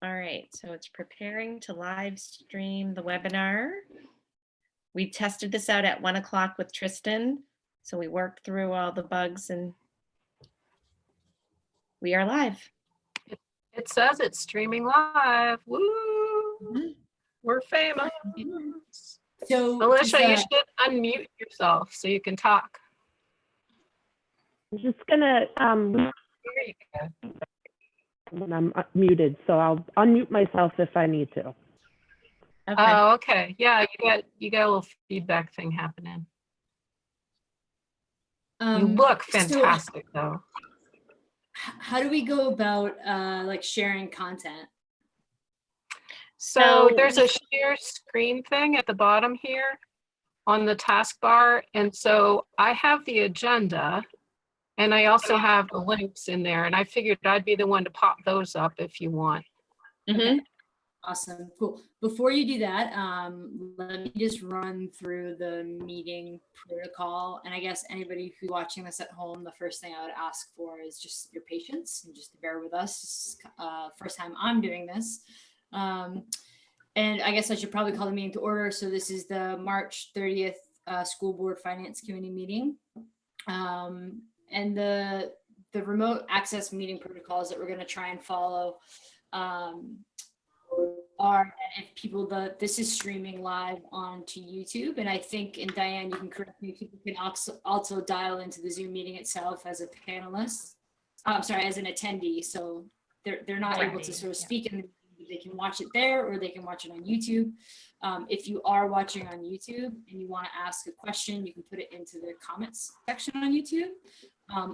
All right, so it's preparing to live stream the webinar. We tested this out at 1 o'clock with Tristan. So we worked through all the bugs and we are live. It says it's streaming live. Woo! Mhm. We're famous. So Alicia, you should unmute yourself so you can talk. I'm just gonna, There you go. when I'm muted, so I'll unmute myself if I need to. Okay. Oh, okay. Yeah, you got a little feedback thing happening. You look fantastic, though. How do we go about like sharing content? So there's a share screen thing at the bottom here on the taskbar. And so I have the agenda and I also have the links in there. And I figured I'd be the one to pop those up if you want. Okay. Awesome. Cool. Before you do that, let me just run through the meeting protocol. And I guess anybody who's watching this at home, the first thing I would ask for is just your patience and just to bear with us. This is, first time I'm doing this. And I guess I should probably call the meeting to order. So this is the March 30th School Board Finance Committee meeting. And the remote access meeting protocols that we're going to try and follow are, if people, this is streaming live onto YouTube. And I think, and Diane, you can correct me, people can also dial into the Zoom meeting itself as a panelist. I'm sorry, as an attendee. So they're not able to sort of speak in the, they can watch it there or they can watch it on YouTube. If you are watching on YouTube and you want to ask a question, you can put it into the comments section on YouTube.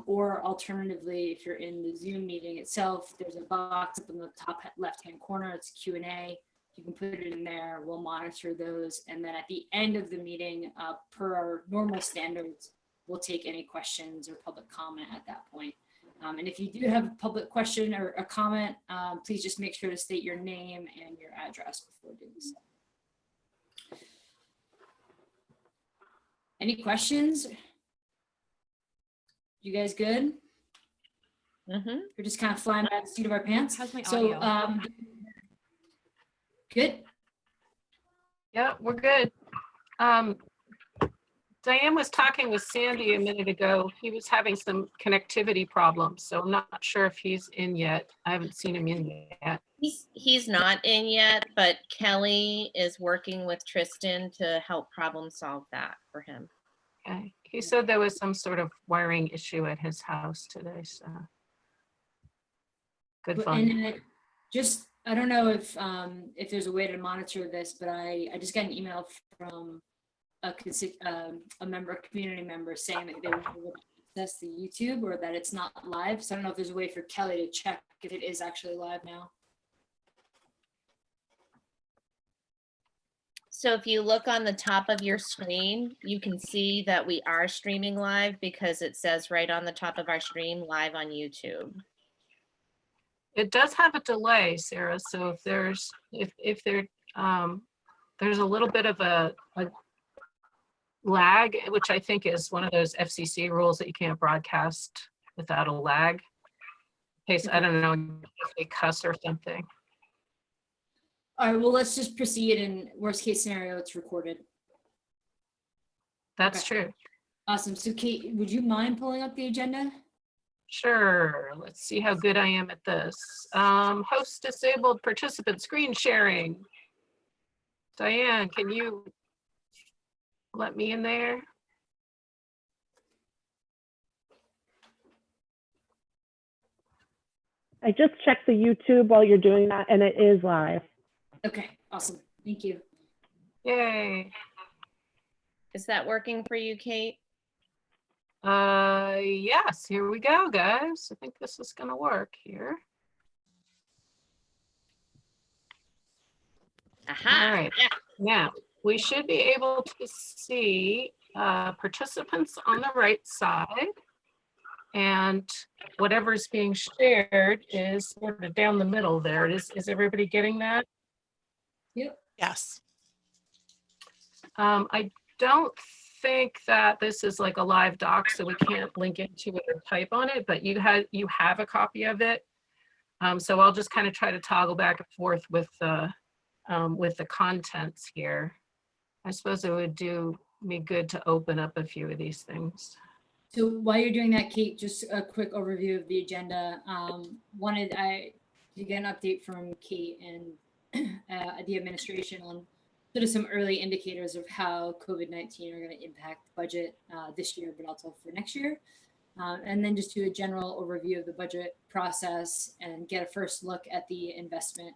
Or alternatively, if you're in the Zoom meeting itself, there's a box up in the top left-hand corner. It's Q&A. You can put it in there. We'll monitor those. And then at the end of the meeting, per our normal standards, we'll take any questions or public comment at that point. And if you do have a public question or a comment, please just make sure to state your name and your address before doing so. Any questions? You guys good? We're just kind of flying by the seat of our pants. How's my so, audio? Good. Yeah, we're good. Diane was talking with Sandy a minute ago. He was having some connectivity problems, so I'm not sure if he's in yet. I haven't seen him in yet. He's not in yet, but Kelly is working with Tristan to help problem solve that for him. Okay. He said there was some sort of wiring issue at his house today, so good fun. And just, I don't know if there's a way to monitor this, but I just got an email from a member, a community member, saying that they were able to access the YouTube or that it's not live. So I don't know if there's a way for Kelly to check if it is actually live now. So if you look on the top of your screen, you can see that we are streaming live because it says right on the top of our stream, live on YouTube. It does have a delay, Sarah. So if there's there's a little bit of a lag, which I think is one of those FCC rules that you can't broadcast without a lag. In case, I don't know, they cuss or something. All right, well, let's just proceed. In worst case scenario, it's recorded. That's true. Awesome. So Kate, would you mind pulling up the agenda? Sure. Let's see how good I am at this. Host disabled participant screen sharing. Diane, can you let me in there? I just checked the YouTube while you're doing that, and it is live. Okay, awesome. Thank you. Yay. Is that working for you, Kate? Yes, here we go, guys. I think this is gonna work here. Aha. All right, Yeah. now we should be able to see participants on the right side, and whatever's being shared is sort of down the middle there. Is everybody getting that? Yep. Yes. I don't think that this is like a live doc, so we can't link into it or type on it, but you have a copy of it. So I'll just kind of try to toggle back and forth with the contents here. I suppose it would do me good to open up a few of these things. So while you're doing that, Kate, just a quick overview of the agenda. Wanted I to get an update from Kate and the administration on sort of some early indicators of how COVID-19 are going to impact the budget this year, but also for next year. And then just do a general overview of the budget process and get a first look at the investment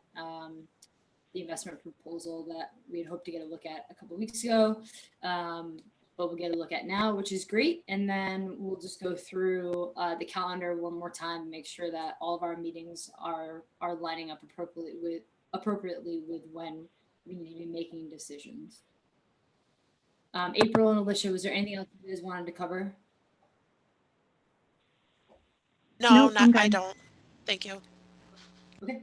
proposal that we had hoped to get a look at a couple of weeks ago. But we'll get a look at now, which is great. And then we'll just go through the calendar one more time, make sure that all of our meetings are lining up appropriately with when we need to be making decisions. April and Alicia, was there anything else you guys wanted to cover? No, Nope, I'm I good. don't. Thank you. Okay,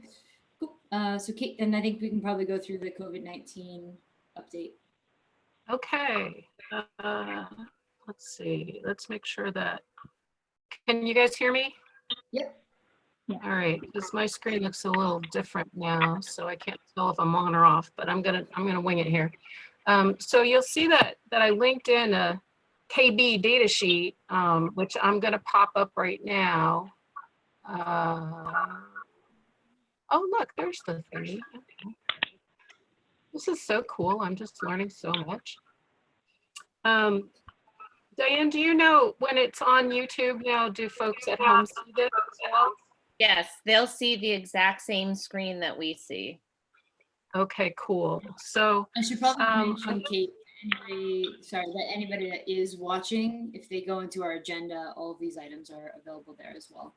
cool. So Kate, and I think we can probably go through the COVID-19 update. Okay, let's see. Let's make sure that, can you guys hear me? Yep. Yeah. All right, because my screen looks a little different now, so I can't tell if I'm on or off, but I'm gonna wing it here. So you'll see that I linked in a KB data sheet, which I'm gonna pop up right now. Oh, look, there's the thing. Okay. This is so cool. I'm just learning so much. Diane, do you know when it's on YouTube now, do folks at home see this as well? Yes, they'll see the exact same screen that we see. Okay, cool. So I should probably mention, Kate, that anybody that is watching, if they go into our agenda, all of these items are available there as well.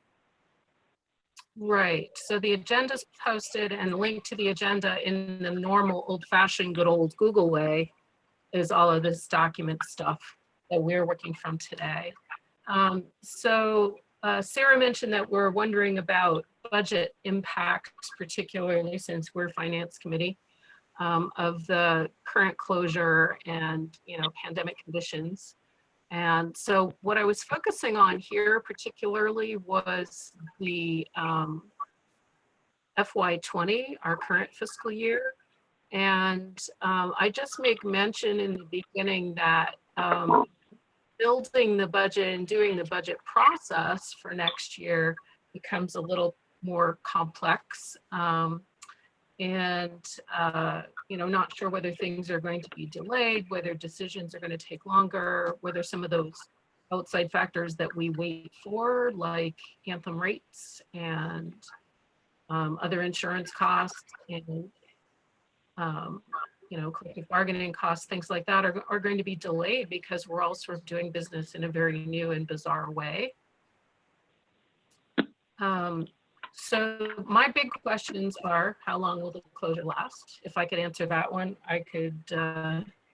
right, so the agenda's posted, and the link to the agenda in the normal old-fashioned good old Google way is all of this document stuff that we're working from today. Sarah mentioned that we're wondering about budget impacts, particularly since we're finance committee, of the current closure and pandemic conditions. And so what I was focusing on here particularly was the FY20, our current fiscal year. And I just make mention in the beginning that building the budget and doing the budget process for next year becomes a little more complex. Not sure whether things are going to be delayed, whether decisions are going to take longer, whether some of those outside factors that we wait for, like anthem rates and other insurance costs and collective bargaining costs, things like that are going to be delayed because we're all sort of doing business in a very new and bizarre way. So my big questions are, how long will the closure last? If I could answer that one, I could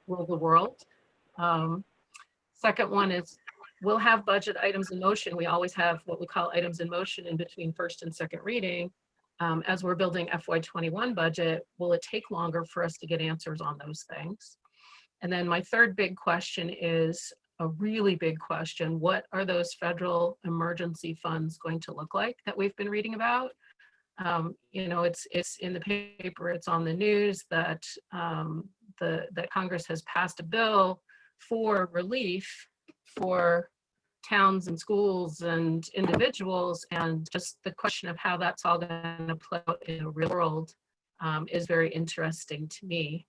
rule the world. Second one is, we'll have budget items in motion. We always have what we call items in motion in between first and second reading. As we're building FY21 budget, will it take longer for us to get answers on those things? And then my third big question is a really big question. What are those federal emergency funds going to look like that we've been reading about? It's in the paper, it's on the news that that Congress has passed a bill for relief for towns and schools and individuals, and just the question of how that's all going to play out in the real world is very interesting to me.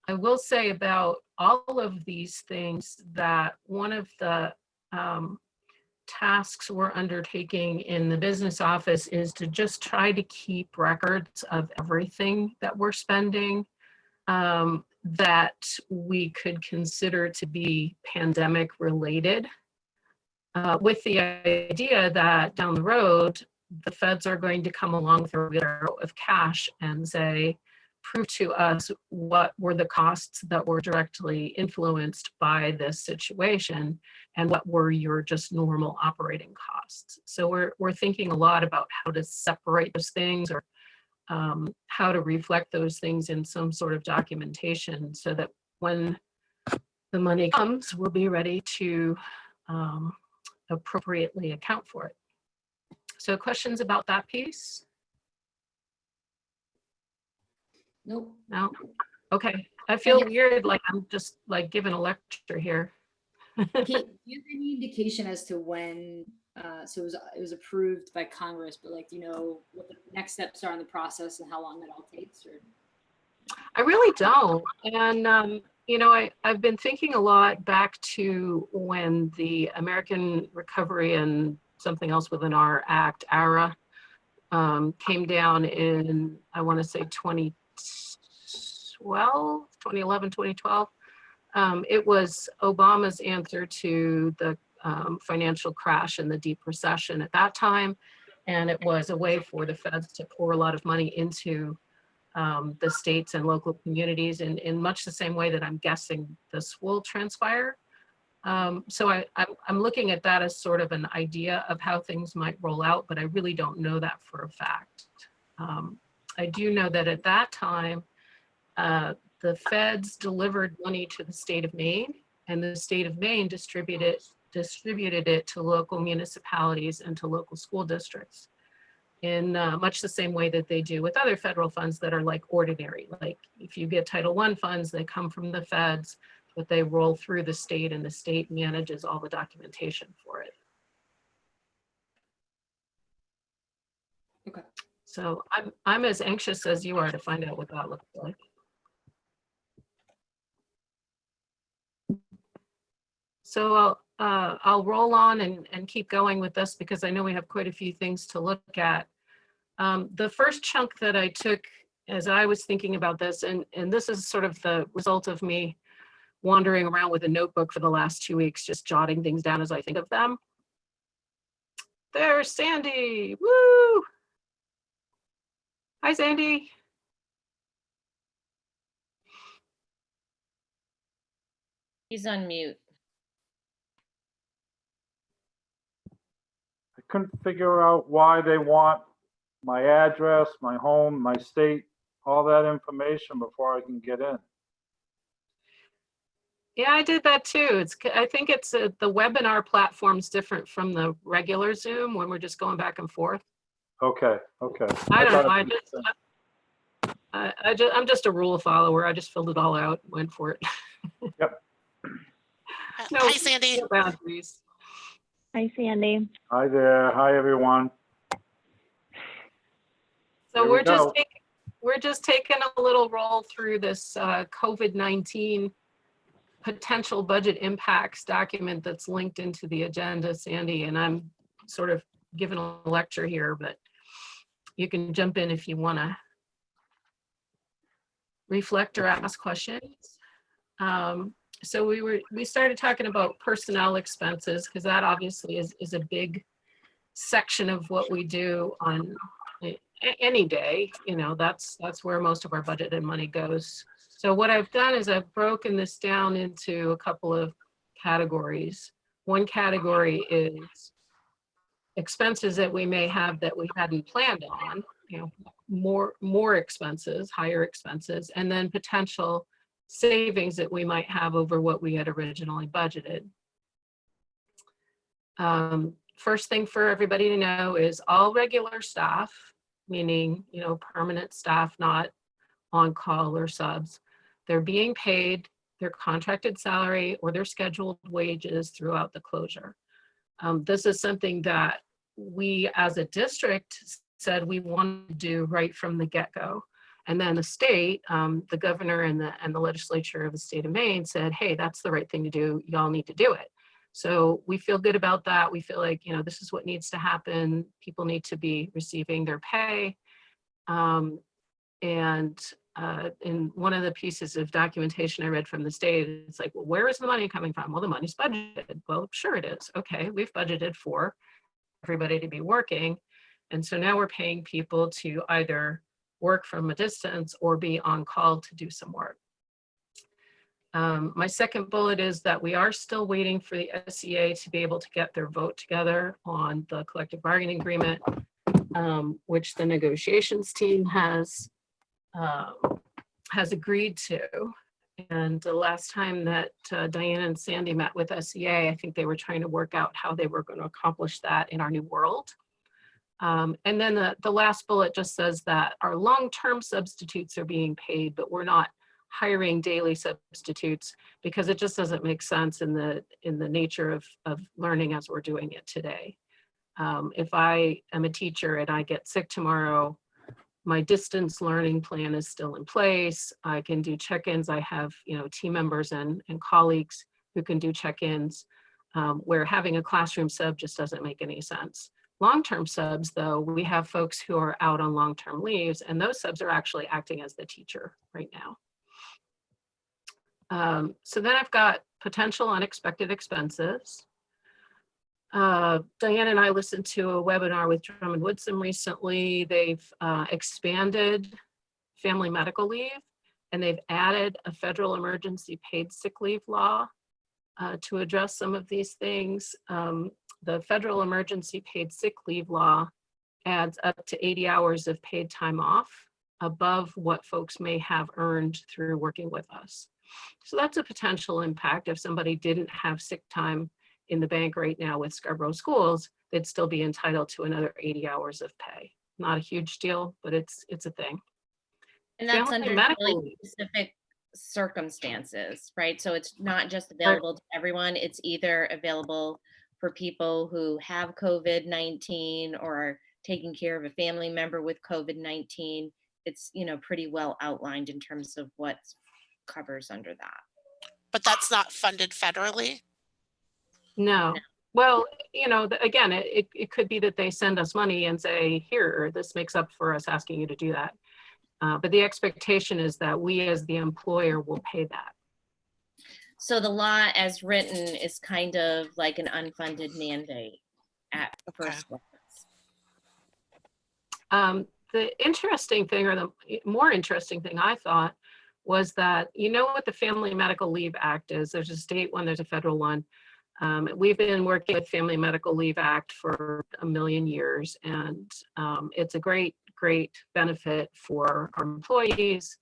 I will say about all of these things that one of the tasks we're undertaking in the business office is to just try to keep records of everything that we're spending that we could consider to be pandemic related, with the idea that down the road, the feds are going to come along with a barrel of cash and say, prove to us what were the costs that were directly influenced by this situation and what were your just normal operating costs. So we're thinking a lot about how to separate those things, or how to reflect those things in some sort of documentation so that when the money comes, we'll be ready to appropriately account for it. So questions about that piece? Nope. No? Okay. I feel weird, like I'm just like giving a lecture here. Kate, do you have any indication as to when, so it was approved by Congress, but like, do you know what the next steps are in the process and how long that all takes? Or I really don't. And, you know, I've been thinking a lot back to when the American Recovery and something else within our act, ARA, came down in, I want to say 2011, 2012. It was Obama's answer to the financial crash and the deep recession at that time. And it was a way for the feds to pour a lot of money into the states and local communities in much the same way that I'm guessing this will transpire. So I'm looking at that as sort of an idea of how things might roll out, but I really don't know that for a fact. I do know that at that time, the feds delivered money to the state of Maine, and the state of Maine distributed it to local municipalities and to local school districts in much the same way that they do with other federal funds that are like ordinary. Like if you get Title I funds, they come from the feds, but they roll through the state and the state manages all the documentation for it. Okay. So I'm as anxious as you are to find out what that looks like. So I'll roll on and keep going with this because I know we have quite a few things to look at. The first chunk that I took as I was thinking about this, and this is sort of the result of me wandering around with a notebook for the last 2 weeks, just jotting things down as I think of them. There's Sandy, woo! Hi, Sandy. He's on mute. I couldn't figure out why they want my address, my home, my state, all that information before I can get in. Yeah, I did that too. I think it's the webinar platform's different from the regular Zoom when we're just going back and forth. Okay, okay. I don't thought know. it was I'm just a rule follower. I just filled it all out, went for it. Yep. No, Hi, Sandy. no boundaries. Hi, Sandy. Hi there. Hi, everyone. So Here we go. we're just taking a little roll through this COVID-19 potential budget impacts document that's linked into the agenda, Sandy, and I'm sort of giving a lecture here, but you can jump in if you want to reflect or ask questions. So we started talking about personnel expenses because that obviously is a big section of what we do on any day. You know, that's where most of our budget and money goes. So what I've done is I've broken this down into a couple of categories. One category is expenses that we may have that we hadn't planned on, you know, more expenses, higher expenses, and then potential savings that we might have over what we had originally budgeted. First thing for everybody to know is all regular staff, meaning, you know, permanent staff, not on call or subs, they're being paid their contracted salary or their scheduled wages throughout the closure. This is something that we as a district said we want to do right from the get-go. And then the state, the governor and the legislature of the state of Maine said, hey, that's the right thing to do. Y'all need to do it. So we feel good about that. We feel like, you know, this is what needs to happen. People need to be receiving their pay. In one of the pieces of documentation I read from the state, it's like, well, where is the money coming from? Well, the money's budgeted. Well, sure it is. Okay, we've budgeted for everybody to be working. And so now we're paying people to either work from a distance or be on call to do some work. My second bullet is that we are still waiting for the SEA to be able to get their vote together on the collective bargaining agreement, which the negotiations team has agreed to. And the last time that Diana and Sandy met with SEA, I think they were trying to work out how they were going to accomplish that in our new world. And then the last bullet just says that our long-term substitutes are being paid, but we're not hiring daily substitutes because it just doesn't make sense in the nature of learning as we're doing it today. If I am a teacher and I get sick tomorrow, my distance learning plan is still in place. I can do check-ins. I have, team members and colleagues who can do check-ins, where having a classroom sub just doesn't make any sense. Long-term subs, though, we have folks who are out on long-term leaves, and those subs are actually acting as the teacher right now. So then I've got potential unexpected expenses. Diane and I listened to a webinar with Drummond Woodson recently. They've expanded family medical leave, and they've added a federal emergency paid sick leave law to address some of these things. The federal emergency paid sick leave law adds up to 80 hours of paid time off above what folks may have earned through working with us. So that's a potential impact. If somebody didn't have sick time in the bank right now with Scarborough Schools, they'd still be entitled to another 80 hours of pay. Not a huge deal, but it's a thing. And that's Family under medical really leave. specific circumstances, right? So it's not just available to everyone. It's either available for people who have COVID-19 or are taking care of a family member with COVID-19. It's, pretty well outlined in terms of what covers under that. But that's not funded federally? No. Well, again, it could be that they send us money and say, here, this makes up for us asking you to do that. But the expectation is that we as the employer will pay that. So the law as written is kind of like an unfunded mandate at first glance. The interesting thing, or the more interesting thing I thought, was that, what the Family Medical Leave Act is. There's a state one, there's a federal one. We've been working with Family Medical Leave Act for a million years, and it's a great benefit for our employees.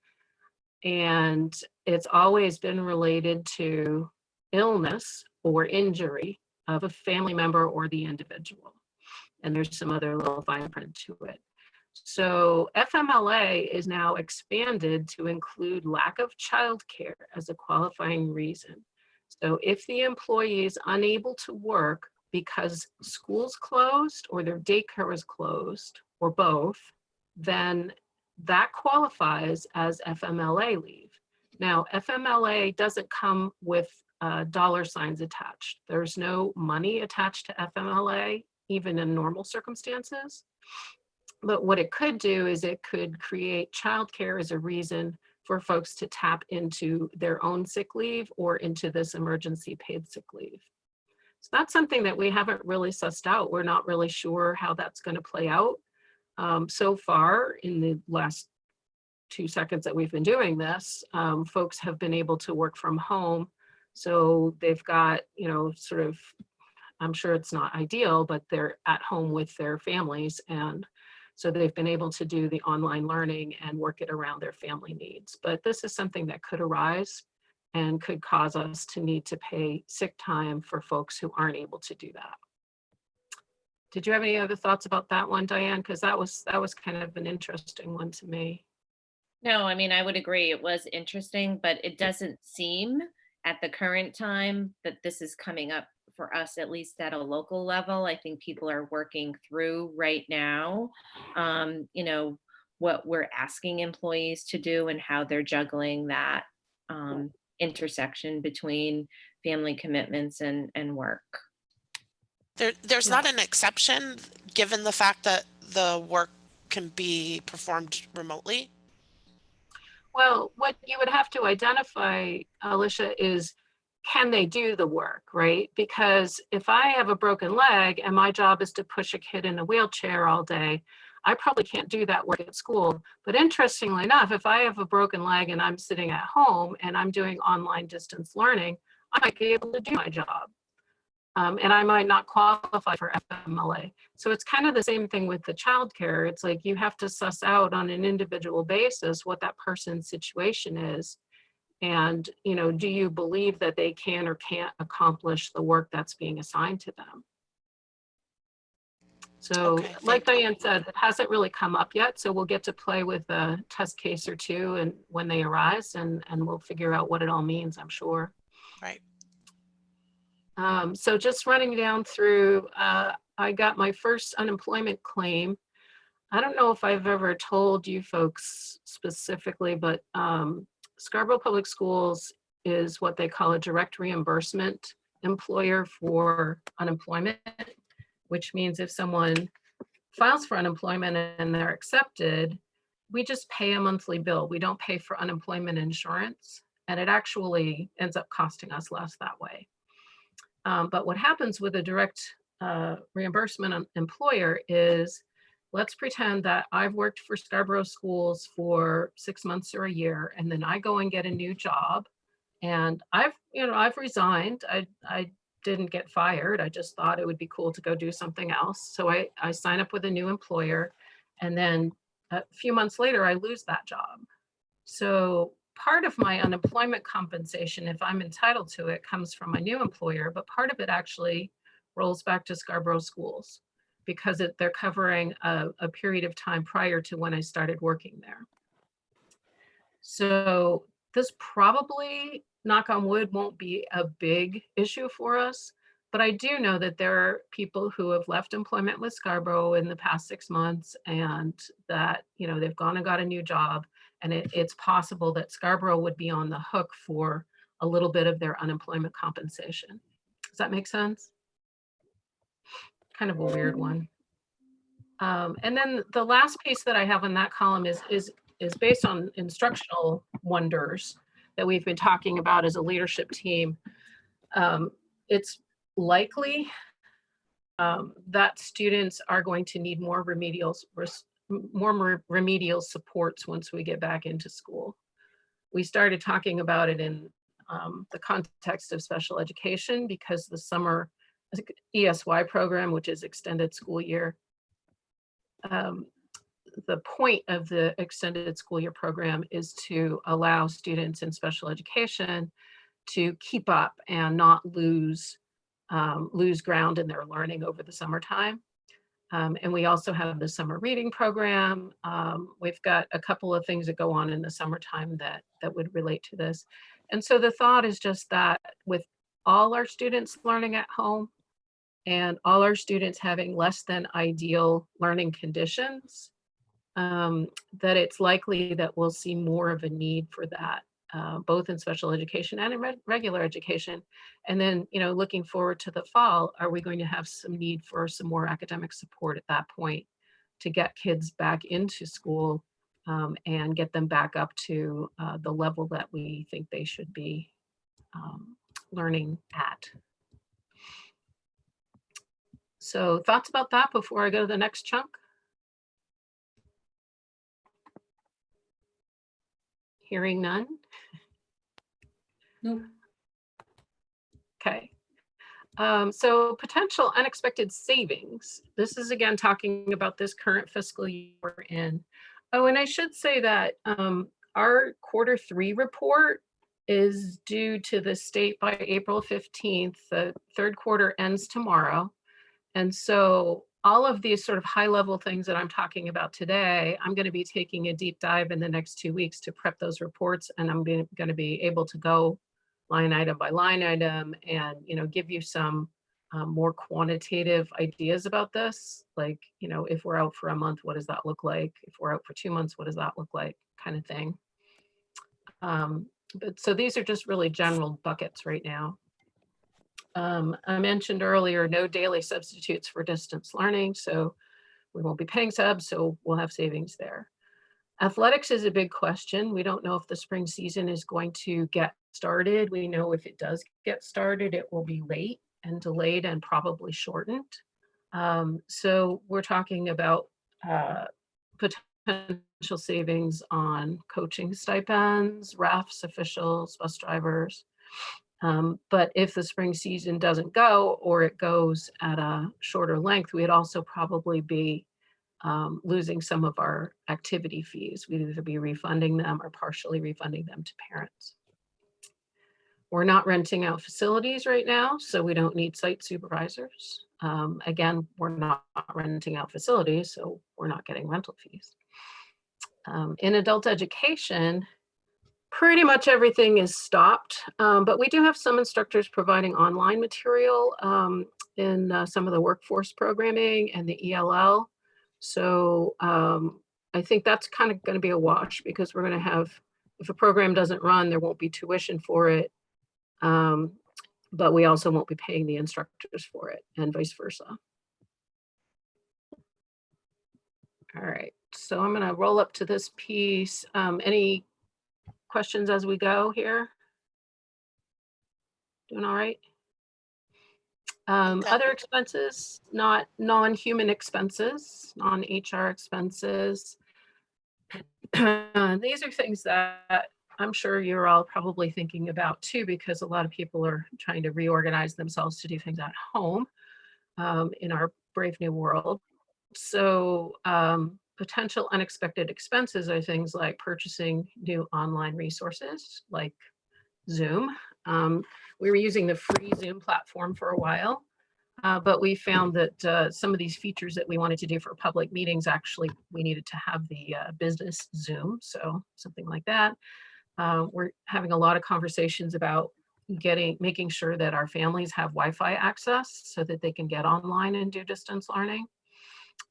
And it's always been related to illness or injury of a family member or the individual. And there's some other little fine print to it. So FMLA is now expanded to include lack of childcare as a qualifying reason. So if the employee is unable to work because school's closed or their daycare is closed or both, then that qualifies as FMLA leave. Now, FMLA doesn't come with dollar signs attached. There's no money attached to FMLA, even in normal circumstances. But what it could do is it could create childcare as a reason for folks to tap into their own sick leave or into this emergency paid sick leave. So that's something that we haven't really sussed out. We're not really sure how that's going to play out. So far, in the last 2 seconds that we've been doing this, folks have been able to work from home. So they've got, sort of, I'm sure it's not ideal, but they're at home with their families. And so they've been able to do the online learning and work it around their family needs. But this is something that could arise and could cause us to need to pay sick time for folks who aren't able to do that. Did you have any other thoughts about that one, Diane? Because that was kind of an interesting one to me. No, I would agree. It was interesting, but it doesn't seem at the current time that this is coming up for us, at least at a local level. I think people are working through right now, what we're asking employees to do and how they're juggling that intersection between family commitments and work. There's not an exception given the fact that the work can be performed remotely? Well, what you would have to identify, Alicia, is can they do the work, right? Because if I have a broken leg and my job is to push a kid in a wheelchair all day, I probably can't do that work at school. But interestingly enough, if I have a broken leg and I'm sitting at home and I'm doing online distance learning, I might be able to do my job. And I might not qualify for FMLA. So it's kind of the same thing with the childcare. It's like you have to suss out on an individual basis what that person's situation is. And, do you believe that they can or can't accomplish the work that's being assigned to them? So Okay, like thank you. Diane said, it hasn't really come up yet. So we'll get to play with a test case or two and when they arise, and we'll figure out what it all means, I'm sure. Right. So just running down through, I got my first unemployment claim. I don't know if I've ever told you folks specifically, but Scarborough Public Schools is what they call a direct reimbursement employer for unemployment, which means if someone files for unemployment and they're accepted, we just pay a monthly bill. We don't pay for unemployment insurance, and it actually ends up costing us less that way. But what happens with a direct reimbursement employer is, let's pretend that I've worked for Scarborough Schools for 6 months or a year, and then I go and get a new job, and I've resigned. I didn't get fired. I just thought it would be cool to go do something else. So I sign up with a new employer, and then a few months later, I lose that job. So part of my unemployment compensation, if I'm entitled to it, comes from my new employer, but part of it actually rolls back to Scarborough Schools because they're covering a period of time prior to when I started working there. So this probably, knock on wood, won't be a big issue for us, but I do know that there are people who have left employment with Scarborough in the past 6 months, and that, you know, they've gone and got a new job, and it's possible that Scarborough would be on the hook for a little bit of their unemployment compensation. Does that make sense? Kind of a weird one. And then the last piece that I have in that column is based on instructional wonders that we've been talking about as a leadership team. It's likely that students are going to need more remedial supports once we get back into school. We started talking about it in the context of special education because the summer ESY program, which is extended school year, the point of the extended school year program is to allow students in special education to keep up and not lose ground in their learning over the summertime. And we also have the summer reading program. We've got a couple of things that go on in the summertime that would relate to this. And so the thought is just that with all our students learning at home and all our students having less than ideal learning conditions, that it's likely that we'll see more of a need for that, both in special education and in regular education. And then, you know, looking forward to the fall, are we going to have some need for some more academic support at that point to get kids back into school and get them back up to the level that we think they should be learning at? So thoughts about that before I go to the next chunk? Hearing none. Nope. Okay. So potential unexpected savings. This is again talking about this current fiscal year we're in. Oh, and I should say that our Q3 report is due to the state by April 15th. The third quarter ends tomorrow. And so all of these sort of high level things that I'm talking about today, I'm going to be taking a deep dive in the next 2 weeks to prep those reports. And I'm going to be able to go line item by line item and, you know, give you some more quantitative ideas about this. Like, you know, if we're out for a month, what does that look like? If we're out for 2 months, what does that look like? Kind of thing. But so these are just really general buckets right now. I mentioned earlier, no daily substitutes for distance learning. So we won't be paying subs, so we'll have savings there. Athletics is a big question. We don't know if the spring season is going to get started. We know if it does get started, it will be late and delayed and probably shortened. So we're talking about potential savings on coaching stipends, refs, officials, bus drivers. But if the spring season doesn't go, or it goes at a shorter length, we'd also probably be losing some of our activity fees. We'd either be refunding them or partially refunding them to parents. We're not renting out facilities right now, so we don't need site supervisors. Again, we're not renting out facilities, so we're not getting rental fees. In adult education, pretty much everything is stopped, but we do have some instructors providing online material in some of the workforce programming and the ELL. So I think that's kind of going to be a wash, because we're going to have, if a program doesn't run, there won't be tuition for it. But we also won't be paying the instructors for it, and vice versa. All right, so I'm going to roll up to this piece. Any questions as we go here? Doing all right? Other expenses, not non-human expenses, non-HR expenses. These are things that I'm sure you're all probably thinking about too, because a lot of people are trying to reorganize themselves to do things at home in our brave new world. So potential unexpected expenses are things like purchasing new online resources like Zoom. We were using the free Zoom platform for a while, but we found that some of these features that we wanted to do for public meetings, actually, we needed to have the business Zoom, so something like that. We're having a lot of conversations about making sure that our families have Wi-Fi access so that they can get online and do distance learning.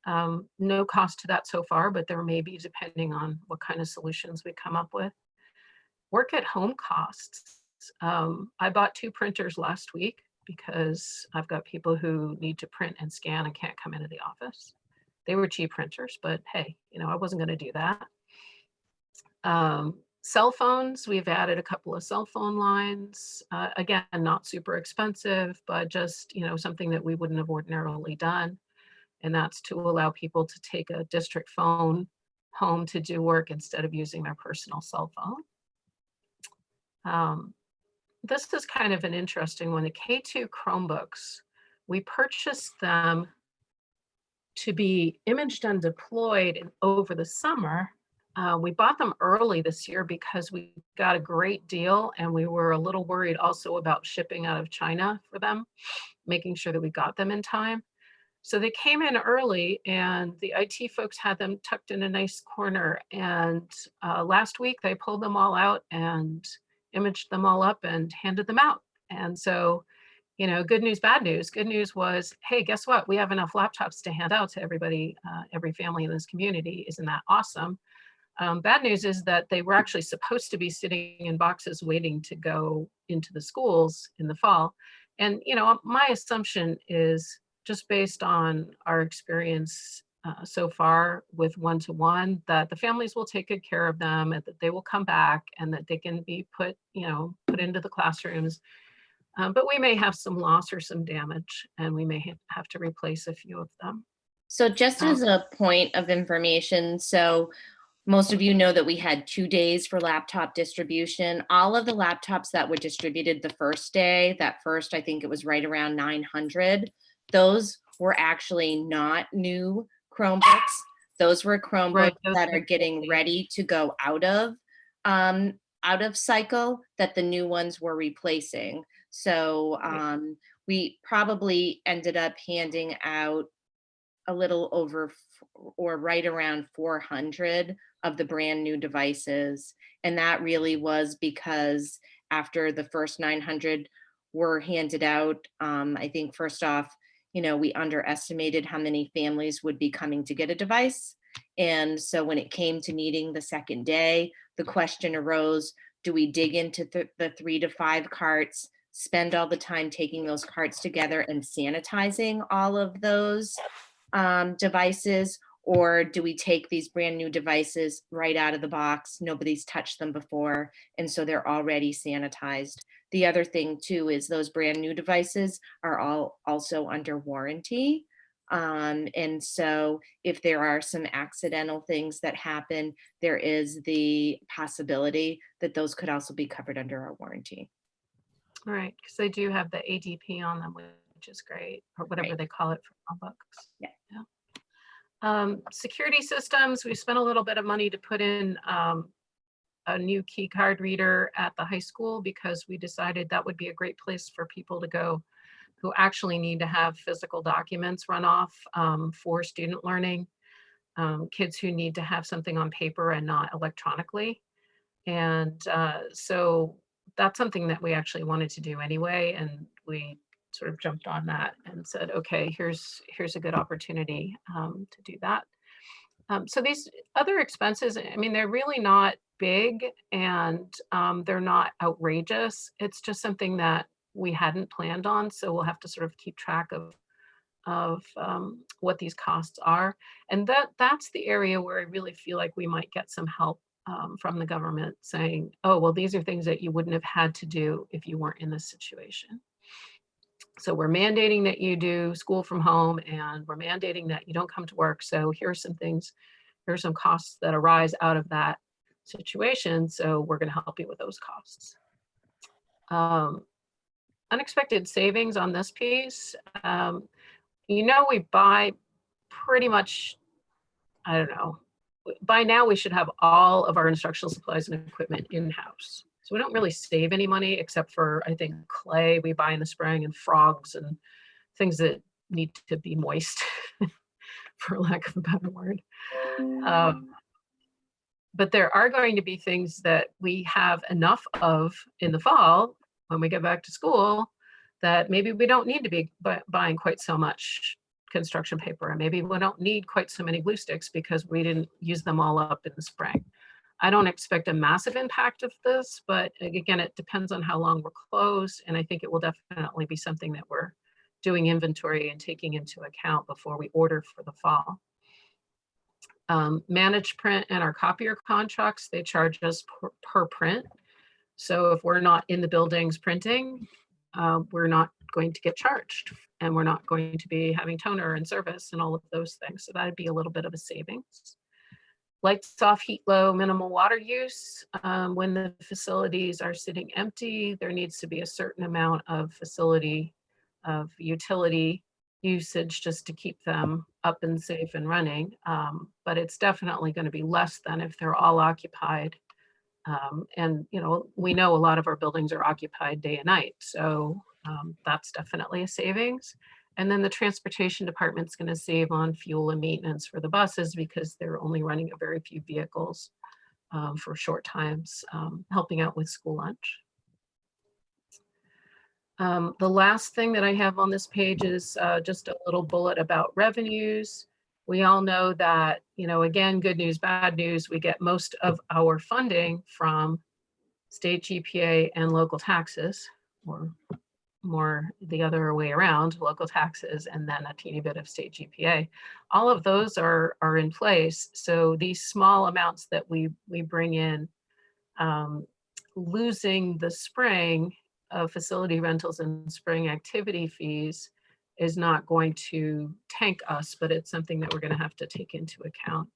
No cost to that so far, but there may be, depending on what kind of solutions we come up with. Work at home costs. I bought 2 printers last week because I've got people who need to print and scan and can't come into the office. They were cheap printers, but hey, you know, I wasn't going to do that. Cell phones, we've added a couple of cell phone lines. Again, not super expensive, but just, you know, something that we wouldn't have ordinarily done. And that's to allow people to take a district phone home to do work instead of using their personal cell phone. This is kind of an interesting one. The K2 Chromebooks, we purchased them to be imaged and deployed over the summer. We bought them early this year because we got a great deal, and we were a little worried also about shipping out of China for them, making sure that we got them in time. So they came in early, and the IT folks had them tucked in a nice corner. And last week they pulled them all out and imaged them all up and handed them out. And so, you know, good news, bad news. Good news was, hey, guess what? We have enough laptops to hand out to everybody, every family in this community. Isn't that awesome? Bad news is that they were actually supposed to be sitting in boxes waiting to go into the schools in the fall. And, you know, my assumption is, just based on our experience so far with one-to-one, that the families will take good care of them, and that they will come back, and that they can be put into the classrooms. But we may have some loss or some damage, and we may have to replace a few of them. So just as a point of information, so most of you know that we had 2 days for laptop distribution. All of the laptops that were distributed the first day, that first, I think it was right around 900, those were actually not new Chromebooks. Those were Chromebooks that are getting ready to go out of cycle, that the new ones were replacing. So we probably ended up handing out a little over or right around 400 of the brand new devices. And that really was because after the first 900 were handed out, I think first off, you know, we underestimated how many families would be coming to get a device. And so when it came to needing the second day, the question arose, do we dig into the 3 to 5 carts, spend all the time taking those carts together and sanitizing all of those devices, or do we take these brand new devices right out of the box? Nobody's touched them before, and so they're already sanitized. The other thing too is those brand new devices are all also under warranty. And so if there are some accidental things that happen, there is the possibility that those could also be covered under our warranty. All right, because they do have the ADP on them, which is great, or whatever they call it for Chromebooks. Yeah. Security systems, we spent a little bit of money to put in a new key card reader at the high school because we decided that would be a great place for people to go who actually need to have physical documents run off for student learning, kids who need to have something on paper and not electronically. And so that's something that we actually wanted to do anyway. And we sort of jumped on that and said, okay, here's a good opportunity to do that. So these other expenses, I mean, they're really not big and they're not outrageous. It's just something that we hadn't planned on. So we'll have to sort of keep track of what these costs are. And that's the area where I really feel like we might get some help from the government saying, oh, well, these are things that you wouldn't have had to do if you weren't in this situation. So we're mandating that you do school from home and we're mandating that you don't come to work. So here are some things, here are some costs that arise out of that situation. So we're going to help you with those costs. Unexpected savings on this piece. You know, we buy pretty much, I don't know, by now we should have all of our instructional supplies and equipment in-house. So we don't really save any money except for, I think, clay we buy in the spring and frogs and things that need to be moist, for lack of a better word. But there are going to be things that we have enough of in the fall when we get back to school that maybe we don't need to be buying quite so much construction paper, and maybe we don't need quite so many glue sticks because we didn't use them all up in the spring. I don't expect a massive impact of this, but again, it depends on how long we're closed, and I think it will definitely be something that we're doing inventory and taking into account before we order for the fall. Managed print and our copier contracts, they charge us per print. So if we're not in the buildings printing, we're not going to get charged, and we're not going to be having toner and service and all of those things. So that'd be a little bit of a savings. Lights off, heat low, minimal water use. When the facilities are sitting empty, there needs to be a certain amount of utility usage just to keep them up and safe and running. But it's definitely going to be less than if they're all occupied. And, you know, we know a lot of our buildings are occupied day and night. So that's definitely a savings. And then the transportation department's going to save on fuel and maintenance for the buses because they're only running a very few vehicles for short times, helping out with school lunch. The last thing that I have on this page is just a little bullet about revenues. We all know that, you know, again, good news, bad news, we get most of our funding from state GPA and local taxes, or more the other way around, local taxes and then a teeny bit of state GPA. All of those are in place. So these small amounts that we bring in, losing the spring of facility rentals and spring activity fees is not going to tank us, but it's something that we're going to have to take into account.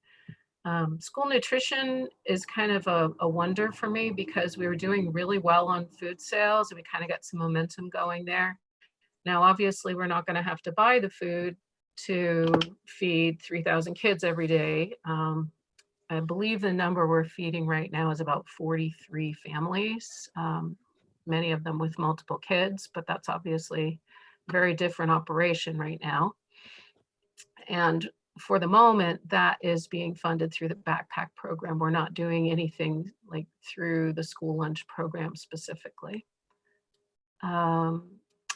School nutrition is kind of a wonder for me because we were doing really well on food sales and we kind of got some momentum going there. Now, obviously, we're not going to have to buy the food to feed 3,000 kids every day. I believe the number we're feeding right now is about 43 families, many of them with multiple kids, but that's obviously a very different operation right now. And for the moment, that is being funded through the backpack program. We're not doing anything like through the school lunch program specifically. And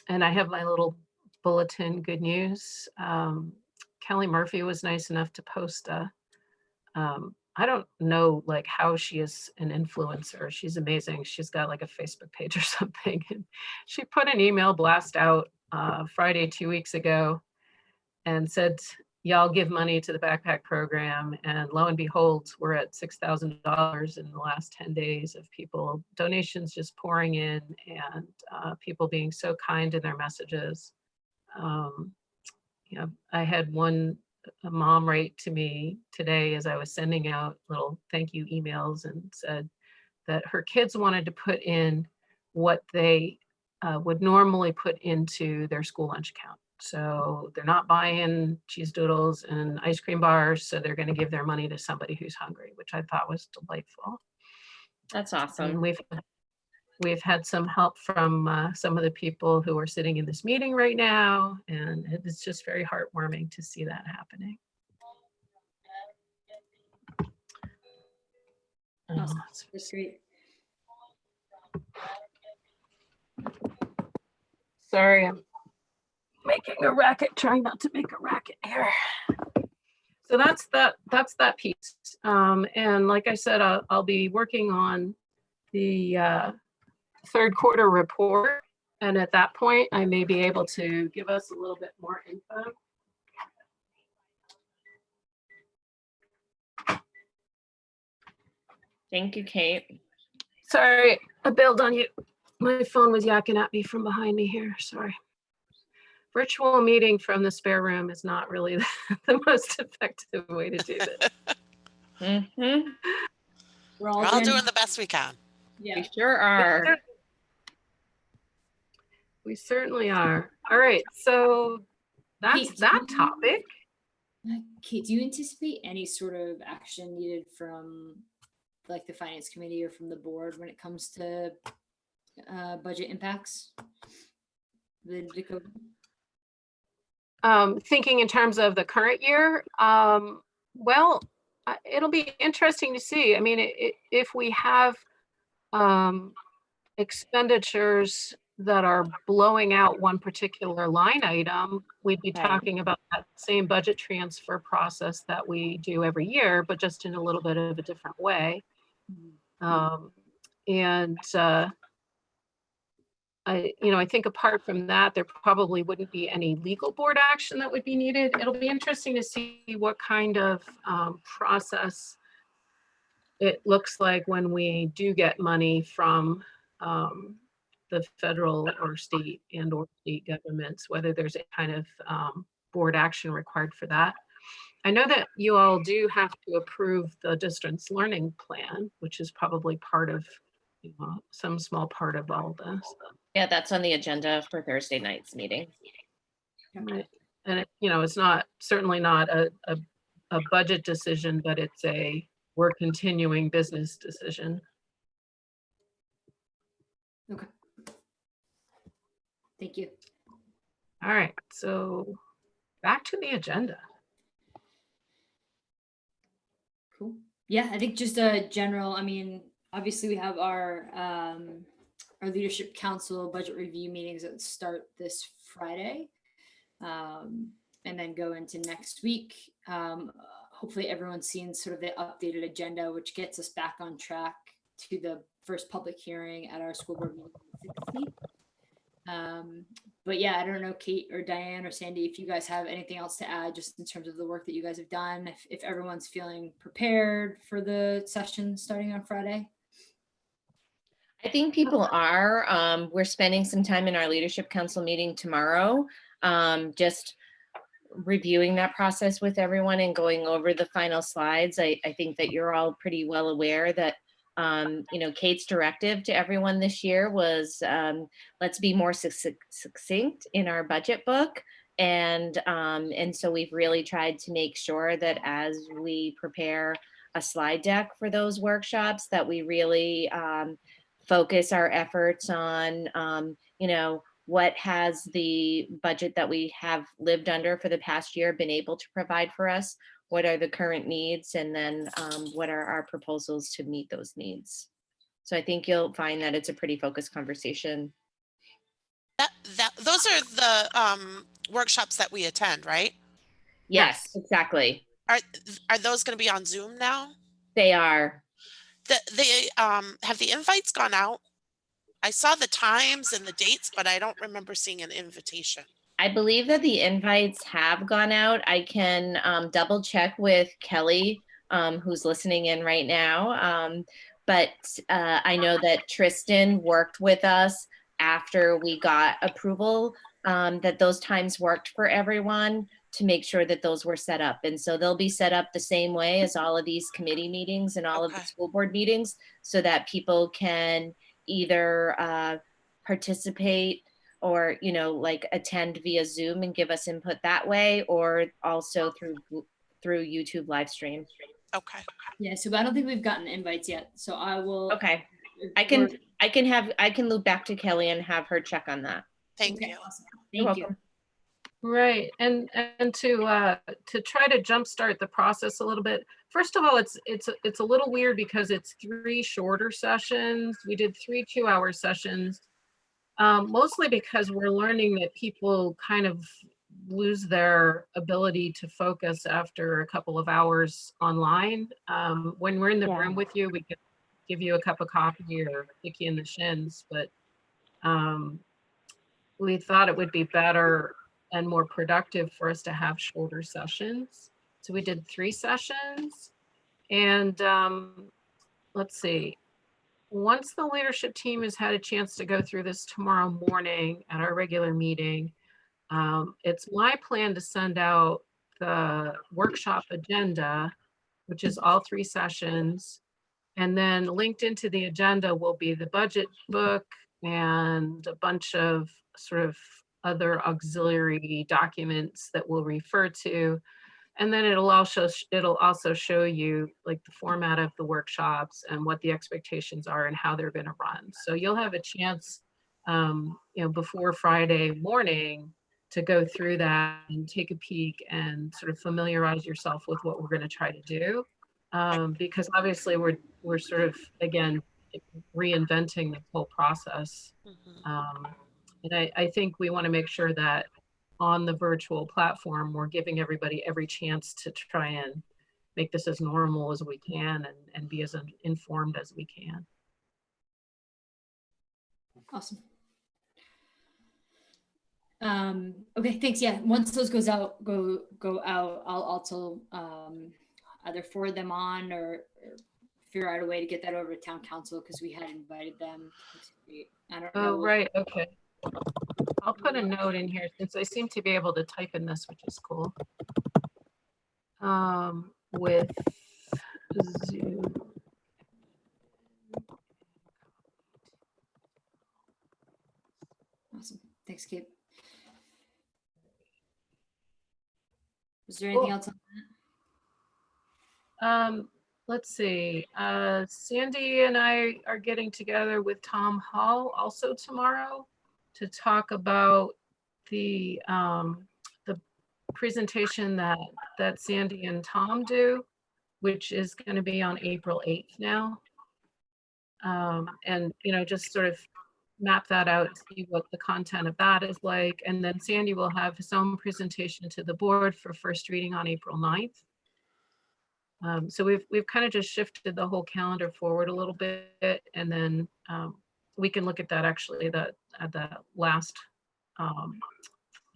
I have my little bulletin good news. Kelly Murphy was nice enough to post I don't know like how she is an influencer. She's amazing. She's got like a Facebook page or something. And she put an email blast out Friday 2 weeks ago and said, y'all give money to the backpack program. And lo and behold, we're at $6,000 in the last 10 days of people, donations just pouring in and people being so kind in their messages. You know, I had a mom write to me today as I was sending out little thank you emails and said that her kids wanted to put in what they would normally put into their school lunch account. So they're not buying cheese doodles and ice cream bars, so they're going to give their money to somebody who's hungry, which I thought was delightful. That's And awesome. we've had some help from some of the people who are sitting in this meeting right now, and it's just very heartwarming to see that happening. Awesome. Oh, That's great. sorry, I'm making a racket, trying not to make a racket here. So that's that piece. And like I said, I'll be working on the third quarter report. And at that point, I may be able to give us a little bit more info. Thank you, Kate. Sorry, I bailed on you. My phone was yakking at me from behind me here, sorry. Virtual meeting from the spare room is not really the most effective way to do this. Mm-hmm. We're We're all doing, doing the best we can. yeah. We sure are. We certainly are. All right, so that's Kate, that do you- topic. Kate, do you anticipate any sort of action needed from like the finance committee or from the board when it comes to budget impacts? Thinking in terms of the current year, well, it'll be interesting to see. I mean, if we have expenditures that are blowing out one particular line item, we'd be Right. talking about that same budget transfer process that we do every year, but just in a little bit of a different way. I think apart from that, there probably wouldn't be any legal board action that would be needed. It'll be interesting to see what kind of process it looks like when we do get money from the federal or state governments, whether there's a kind of board action required for that. I know that you all do have to approve the distance learning plan, which is probably part of some small part of all this. Yeah, that's on the agenda for Thursday night's meeting. Right. And it's not certainly not a budget decision, but it's we're continuing business decision. Okay. Thank you. All right, so back to the agenda. Cool. Yeah, I think just a general, I mean, obviously we have our leadership council budget review meetings that start this Friday and then go into next week. Hopefully everyone's seen sort of the updated agenda, which gets us back on track to the first public hearing at our school board meeting on the 16th. But yeah, I don't know, Kate or Diane or Sandy, if you guys have anything else to add just in terms of the work that you guys have done, if everyone's feeling prepared for the session starting on Friday. I think people are. We're spending some time in our leadership council meeting tomorrow, just reviewing that process with everyone and going over the final slides. I think that you're all pretty well aware that Kate's directive to everyone this year was let's be more succinct in our budget book. And so we've really tried to make sure that as we prepare a slide deck for those workshops, that we really focus our efforts on, what has the budget that we have lived under for the past year been able to provide for us? What are the current needs? And then what are our proposals to meet those needs? So I think you'll find that it's a pretty focused conversation. Those are the workshops that we attend, right? Yes, exactly. Are those going to be on Zoom now? They are. Have the invites gone out? I saw the times and the dates, but I don't remember seeing an invitation. I believe that the invites have gone out. I can double check with Kelly, who's listening in right now. But I know that Tristan worked with us after we got approval, that those times worked for everyone to make sure that those were set up. And so they'll be set up the same way as all of these committee meetings and all of the school board meetings, so that people can either participate or attend via Zoom and give us input that way, or also through YouTube live stream. Okay. Yeah, so I don't think we've gotten invites yet, so I will. Okay, I or- can loop back to Kelly and have her check on that. Thank Okay, you. awesome. You're Thank you. welcome. Right, and to try to jumpstart the process a little bit. First of all, it's a little weird because it's 3 shorter sessions. We did 3 2-hour sessions, mostly because we're learning that people kind of lose their ability to focus after a couple of hours online. When we're in the room Yeah. with you, we can give you a cup of coffee or kick you in the shins, but we thought it would be better and more productive for us to have shorter sessions. So we did 3 sessions, and let's see. Once the leadership team has had a chance to go through this tomorrow morning at our regular meeting, it's my plan to send out the workshop agenda, which is all 3 sessions. And then linked into the agenda will be the budget book and a bunch of sort of other auxiliary documents that we'll refer to. And then it'll also show you like the format of the workshops and what the expectations are and how they're going to run. So you'll have a chance, before Friday morning to go through that and take a peek and sort of familiarize yourself with what we're going to try to do. Because obviously we're sort of, again, reinventing the whole process. Mhm. And I think we want to make sure that on the virtual platform, we're giving everybody every chance to try and make this as normal as we can and be as informed as we can. Awesome. Okay, thanks. Yeah, once those go out, I'll also either forward them on or figure out a way to get that over to town council because we had invited them. I don't know. Oh, right. Okay. I'll put a note in here since I seem to be able to type in this, which is cool. With Zoom. Awesome. Thanks, Kate. Was there anything Cool. else on Let's see. Sandy and I are getting together with Tom Hall also tomorrow to talk about the presentation that Sandy and Tom do, which is going to be on April 8th now. And just sort of map that out, see what the content of that is like. And then Sandy will have his own presentation to the board for first reading on April 9th. So we've kind of just shifted the whole calendar forward a little bit, and then we can look at that actually at the last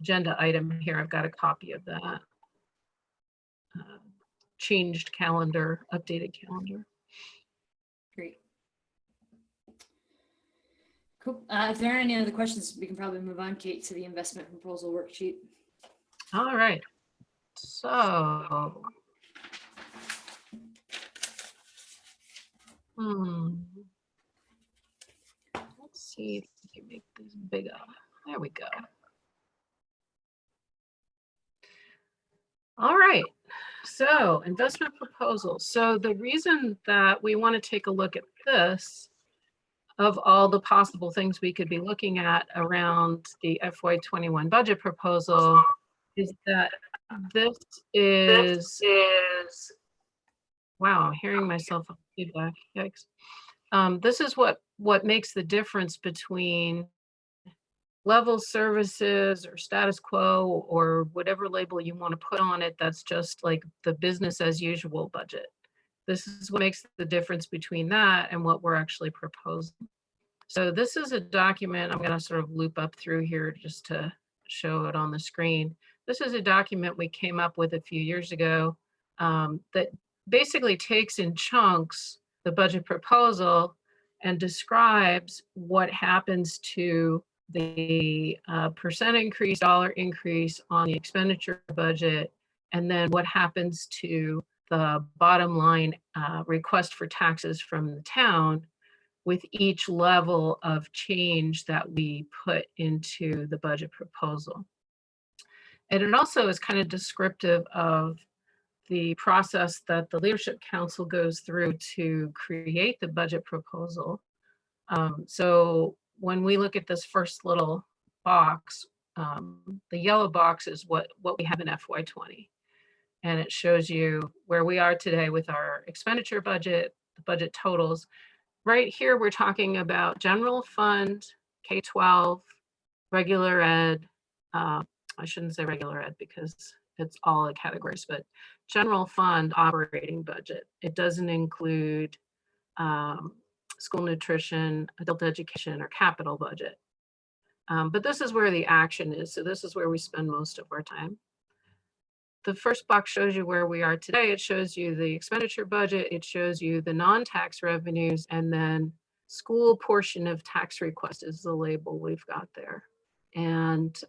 agenda item here. I've got a copy of that changed calendar, updated calendar. Great. Cool. If there are any other questions, we can probably move on, Kate, to the investment proposal worksheet. All right. So, let's see if we can make this bigger. There we go. All right. So, investment proposal. So the reason that we want to take a look at this, of all the possible things we could be looking at around the FY21 budget proposal, is that this is wow, I'm hearing myself on feedback. Yikes. This is what makes the difference between level services or status quo or whatever label you want to put on it. That's just like the business as usual budget. This is what makes the difference between that and what we're actually proposing. So this is a document I'm going to sort of loop up through here just to show it on the screen. This is a document we came up with a few years ago that basically takes in chunks the budget proposal and describes what happens to the percent increase, dollar increase on the expenditure budget, and then what happens to the bottom line request for taxes from the town with each level of change that we put into the budget proposal. And it also is kind of descriptive of the process that the Leadership Council goes through to create the budget proposal. So when we look at this first little box, the yellow box is what we have in FY20. And it shows you where we are today with our expenditure budget, the budget totals. Right here, we're talking about general fund, K-12, regular ed. I shouldn't say regular ed because it's all the categories, but general fund operating budget. It doesn't include school nutrition, adult education, or capital budget. But this is where the action is. So this is where we spend most of our time. The first box shows you where we are today. It shows you the expenditure budget. It shows you the non-tax revenues, and then school portion of tax request is the label we've got there. And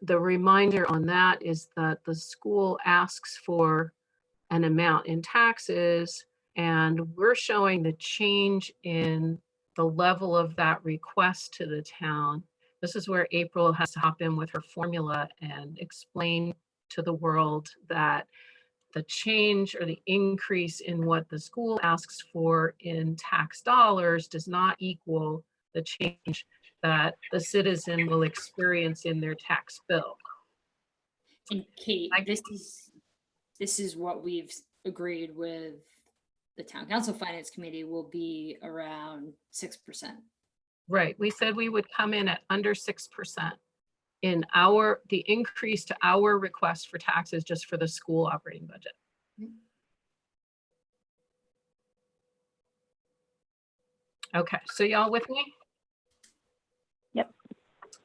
the reminder on that is that the school asks for an amount in taxes, and we're showing the change in the level of that request to the town. This is where April has to hop in with her formula and explain to the world that the change or the increase in what the school asks for in tax dollars does not equal the change that the citizen will experience in their tax bill. And Kate, this is what we've agreed with the town council finance committee will be around 6%. Right, we said we would come in at under 6% in the increase to our request for taxes just for the school operating budget. Okay, so y'all with me? Yep.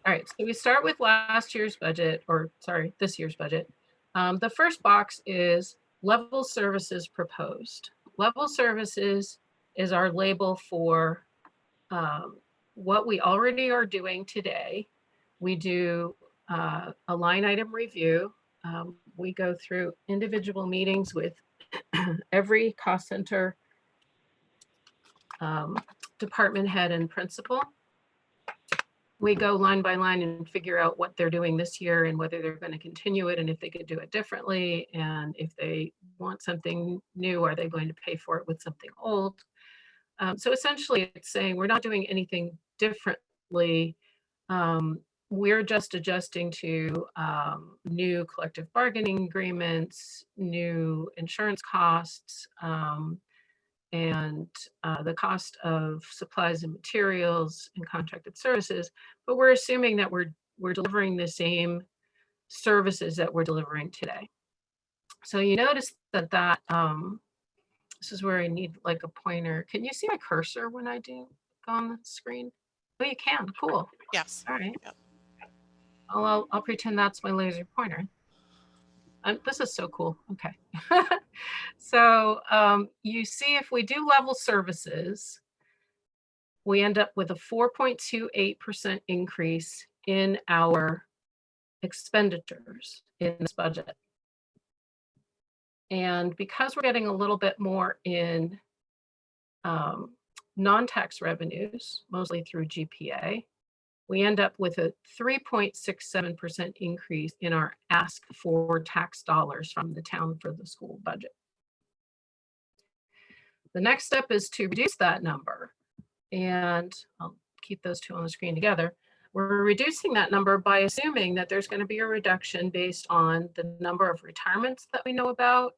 All right, so we start with last year's budget, or sorry, this year's budget. The first box is level services proposed. Level services is our label for what we already are doing today. We do a line item review. We go through individual meetings with every cost center department head and principal. We go line by line and figure out what they're doing this year and whether they're going to continue it and if they could do it differently. And if they want something new, are they going to pay for it with something old? So essentially it's saying we're not doing anything differently. We're just adjusting to new collective bargaining agreements, new insurance costs, and the cost of supplies and materials and contracted services. But we're assuming that we're delivering the same services that we're delivering today. So you notice that this is where I need like a pointer. Can you see my cursor when I do go on the screen? Oh, you can. Cool. Yes. All right. Yep. I'll pretend that's my laser pointer. This is so cool. Okay. So you see if we do level services, we end up with a 4.28% increase in our expenditures in this budget. And because we're getting a little bit more in non-tax revenues, mostly through GPA, we end up with a 3.67% increase in our ask for tax dollars from the town for the school budget. The next step is to reduce that number. And I'll keep those two on the screen together. We're reducing that number by assuming that there's going to be a reduction based on the number of retirements that we know about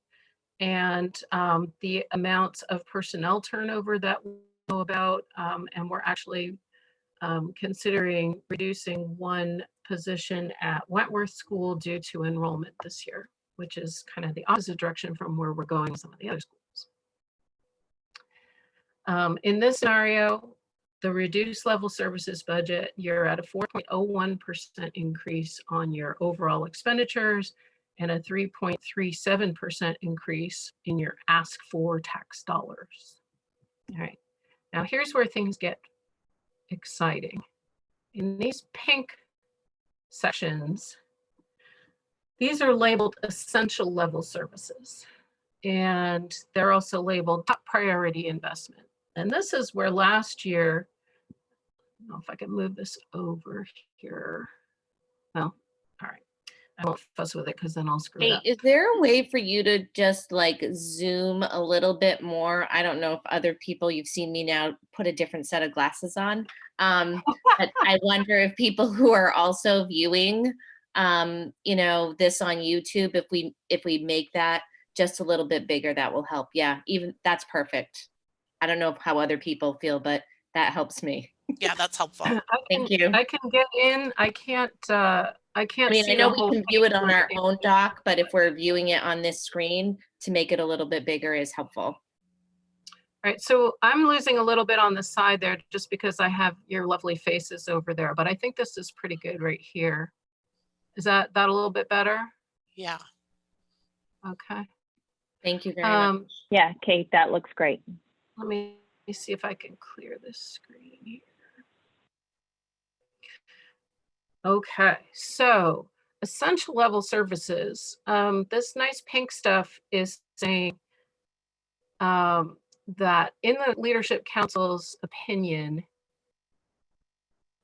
and the amounts of personnel turnover that we know about. And we're actually considering reducing one position at Wentworth School due to enrollment this year, which is kind of the opposite direction from where we're going with some of the other schools. In this scenario, the reduced level services budget, you're at a 4.01% increase on your overall expenditures and a 3.37% increase in your ask for tax dollars. All right, now here's where things get exciting. In these pink sections, these are labeled essential level services, and they're also labeled top priority investment. And this is where last year, I don't know if I can move this over here. Well, all right. I won't fuss with it because then I'll screw it Hey, up. is there a way for you to just like zoom a little bit more? I don't know if other people, you've seen me now put a different set of glasses on. But I wonder if people who are also viewing, this on YouTube, if we make that just a little bit bigger, that will help. Yeah, even that's perfect. I don't know how other people feel, but that helps me. Yeah, that's helpful. Thank you. I can get in. I can't I see know the we whole can view it page on where our the own doc, but if we're viewing it on this screen, to make it a little bit bigger is helpful. Right, so I'm losing a little bit on the side there just because I have your lovely faces over there, but I think this is pretty good right here. Is that a little bit better? Yeah. Okay. Thank you very much. Yeah, Kate, that looks great. Let me see if I can clear this screen here. Okay, so essential level services. This nice pink stuff is saying that in the Leadership Council's opinion,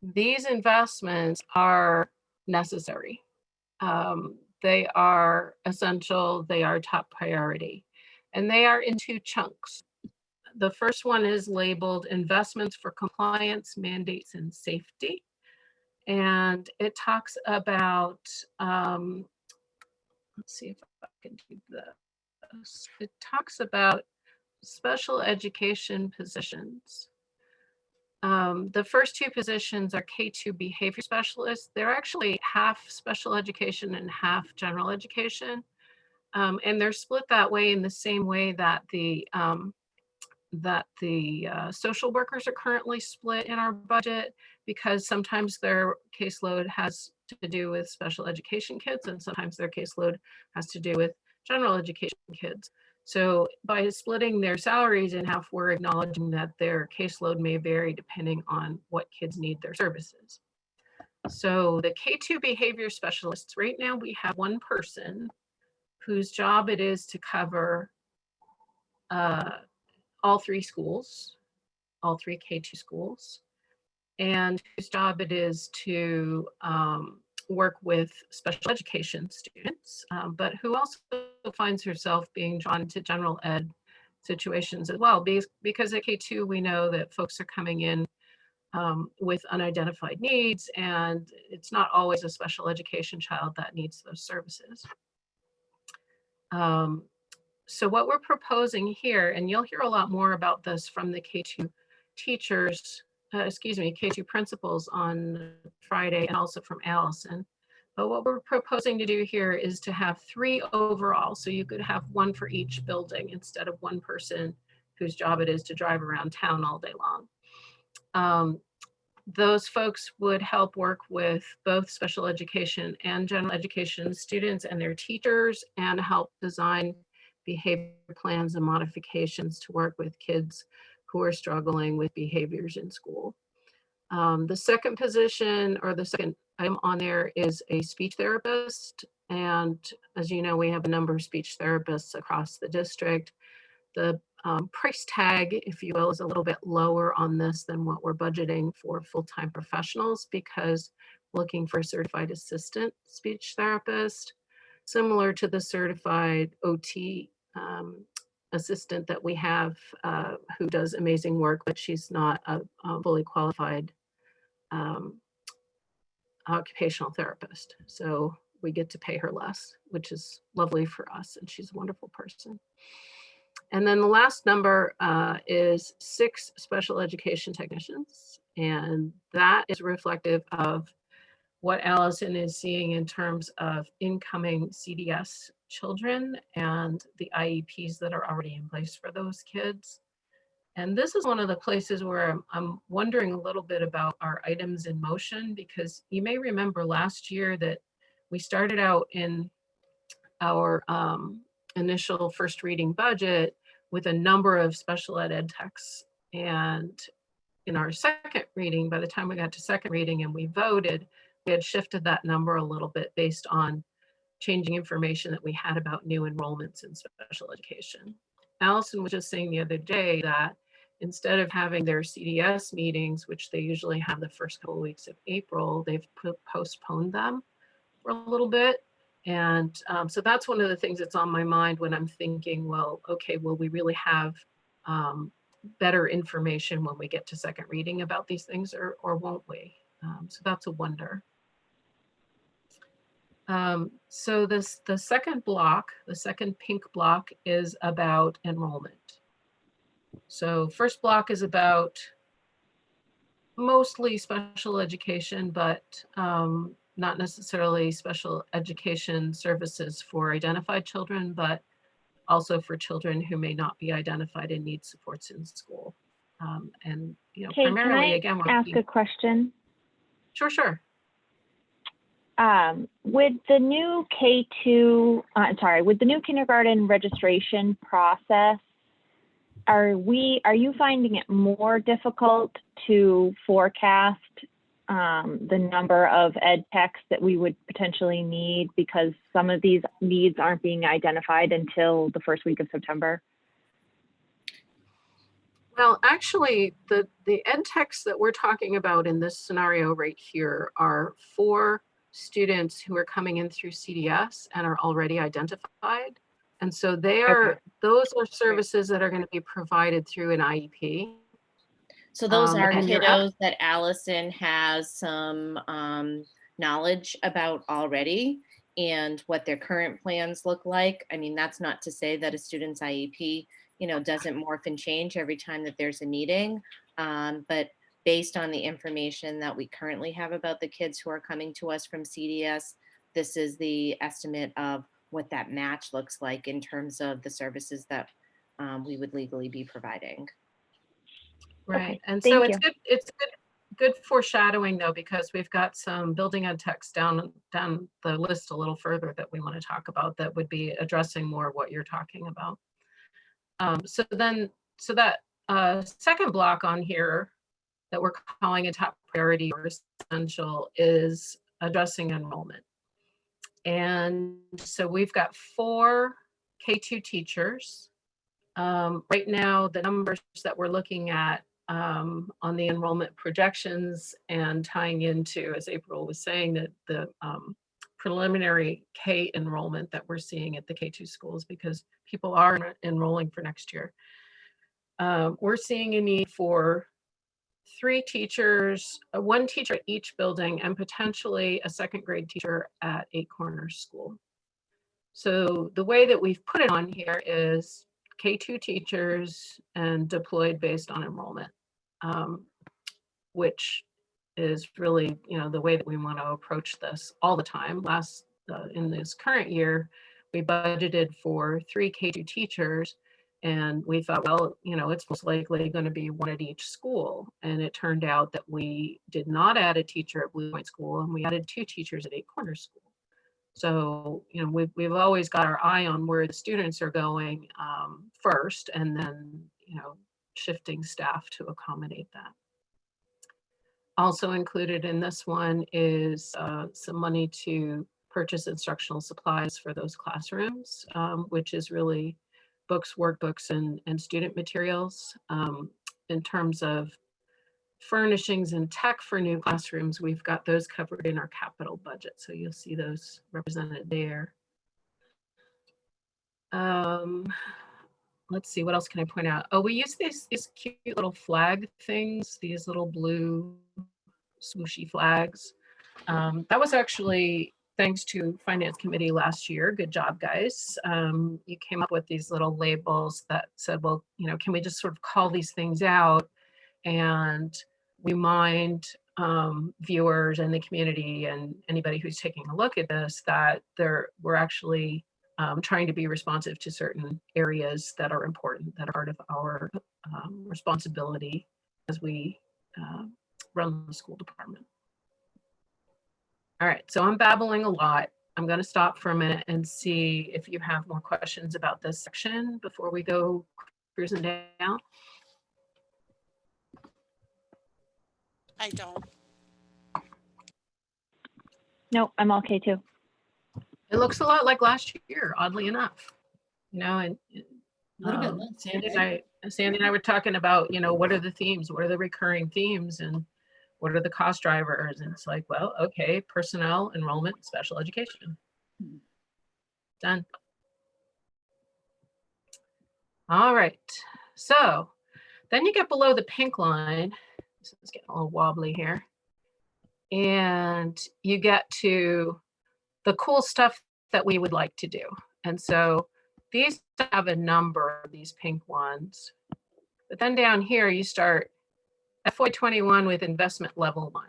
these investments are necessary. They are essential, they are top priority, and they are in two chunks. The first one is labeled investments for compliance, mandates, and safety. And it talks about, let's see if I can do this. It talks about special education positions. The first two positions are K2 behavior specialists. They're actually half special education and half general education. And they're split that way in the same way that the social workers are currently split in our budget, because sometimes their caseload has to do with special education kids and sometimes their caseload has to do with general education kids. So by splitting their salaries in half, we're acknowledging that their caseload may vary depending on what kids need their services. So the K2 behavior specialists, right now we have one person whose job it is to cover all three schools, all three K2 schools, and whose job it is to work with special education students, but who also finds herself being drawn to general ed situations as well. Because at K2, we know that folks are coming in with unidentified needs, and it's not always a special education child that needs those services. So what we're proposing here, and you'll hear a lot more about this from the K2 teachers, K2 principals on Friday, and also from Allison. But what we're proposing to do here is to have 3 overall. So you could have 1 for each building instead of 1 person whose job it is to drive around town all day long. Those folks would help work with both special education and general education students and their teachers, and help design behavior plans and modifications to work with kids who are struggling with behaviors in school. The second position, or the second item on there, is a speech therapist. And as you know, we have a number of speech therapists across the district. The price tag, if you will, is a little bit lower on this than what we're budgeting for full-time professionals, because we're looking for a certified assistant speech therapist, similar to the certified OT assistant that we have, who does amazing work, but she's not a fully qualified occupational therapist. So we get to pay her less, which is lovely for us, and she's a wonderful person. And then the last number is 6 special education technicians, and that is reflective of what Allison is seeing in terms of incoming CDS children and the IEPs that are already in place for those kids. And this is one of the places where I'm wondering a little bit about our items in motion, because you may remember last year that we started out in our initial first reading budget with a number of special ed techs. And in our second reading, by the time we got to second reading and we voted, we had shifted that number a little bit based on changing information that we had about new enrollments in special education. Allison was just saying the other day that instead of having their CDS meetings, which they usually have the first couple of weeks of April, they've postponed them for a little bit. And so that's one of the things that's on my mind when I'm thinking, well, okay, will we really have better information when we get to second reading about these things, or won't we? So that's a wonder. So the second block, the second pink block, is about enrollment. So first block is about mostly special education, but not necessarily special education services for identified children, but also for children who may not be identified and need supports in school. And Kate, primarily, can I again, we're ask looking. a question? Sure. With the new with the new kindergarten registration process, are you finding it more difficult to forecast the number of ed techs that we would potentially need because some of these needs aren't being identified until the first week of September? Well, actually, the ed techs that we're talking about in this scenario right here are for students who are coming in through CDS and are already identified. And so those are services that are going to be provided through an IEP. So those are and you're kiddos that Allison has some knowledge about already and what their current plans look like. I mean, that's not to say that a student's IEP, doesn't morph and change every time that there's a meeting. But based on the information that we currently have about the kids who are coming to us from CDS, this is the estimate of what that match looks like in terms of the services that we would legally be providing. Right. Okay, And so thank you. it's good foreshadowing though, because we've got some building ed techs down the list a little further that we want to talk about that would be addressing more what you're talking about. So that second block on here that we're calling a top priority or essential is addressing enrollment. And so we've got 4 K2 teachers. Right now, the numbers that we're looking at on the enrollment projections and tying into, as April was saying, that the preliminary K enrollment that we're seeing at the K2 schools, because people are enrolling for next year. We're seeing a need for 3 teachers, 1 teacher at each building, and potentially a second grade teacher at 8 Corners School. So the way that we've put it on here is K2 teachers and deployed based on enrollment, which is really, the way that we want to approach this all the time. In this current year, we budgeted for 3 K2 teachers, and we thought, well, it's most likely going to be 1 at each school. And it turned out that we did not add a teacher at Blue Point School, and we added 2 teachers at 8 Corners School. So, we've always got our eye on where the students are going first, and then, shifting staff to accommodate that. Also included in this one is some money to purchase instructional supplies for those classrooms, which is really books, workbooks, and student materials. In terms of furnishings and tech for new classrooms, we've got those covered in our capital budget. So you'll see those represented there. Let's see, what else can I point out? Oh, we use these cute little flag things, these little blue swooshy flags. That was actually thanks to Finance Committee last year. Good job, guys. You came up with these little labels that said, well, can we just sort of call these things out and remind viewers and the community and anybody who's taking a look at this that we're actually trying to be responsive to certain areas that are important, that are part of our responsibility as we run the school department. All right, so I'm babbling a lot. I'm going to stop for a minute and see if you have more questions about this section before we go cruising down. I don't. Nope, I'm okay too. It looks a lot like last year, oddly enough. And A little bit less, Sandy and I were talking about, what are the themes? What are the recurring themes? And what are the cost drivers? And it's like, well, okay, personnel, enrollment, special education. Done. All right, so then you get below the pink line. This is getting a little wobbly here. And you get to the cool stuff that we would like to do. And so these have a number, these pink ones. But then down here, you start FY21 with investment level 1.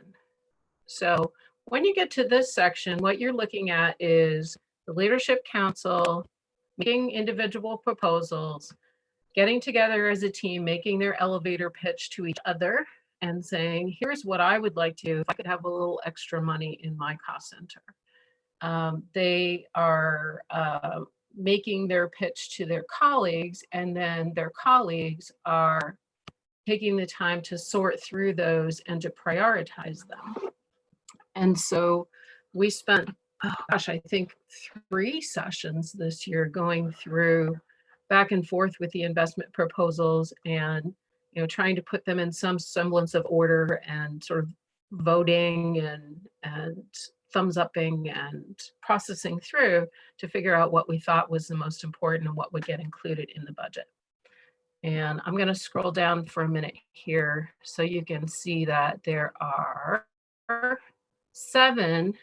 So when you get to this section, what you're looking at is the Leadership Council making individual proposals, getting together as a team, making their elevator pitch to each other and saying, here's what I would like to do if I could have a little extra money in my cost center. They are making their pitch to their colleagues, and then their colleagues are taking the time to sort through those and to prioritize them. And so we spent, oh gosh, I think 3 sessions this year going through back and forth with the investment proposals and, you know, trying to put them in some semblance of order and sort of voting and thumbs upping and processing through to figure out what we thought was the most important and what would get included in the budget. And I'm going to scroll down for a minute here so you can see that there are 7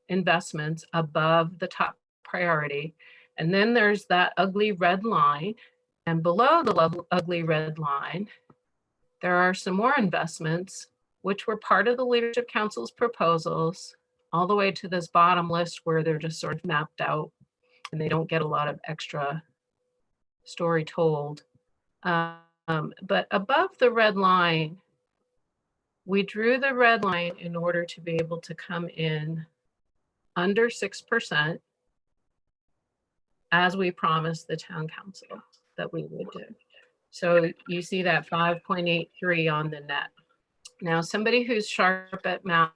investments above the top priority. And then there's that ugly red line. And below the ugly red line, there are some more investments, which were part of the Leadership Council's proposals, all the way to this bottom list where they're just sort of mapped out and they don't get a lot of extra story told. But above the red line, we drew the red line in order to be able to come in under 6%, as we promised the town council that we would do. So you see that 5.83 on the net. Now, somebody who's sharp at math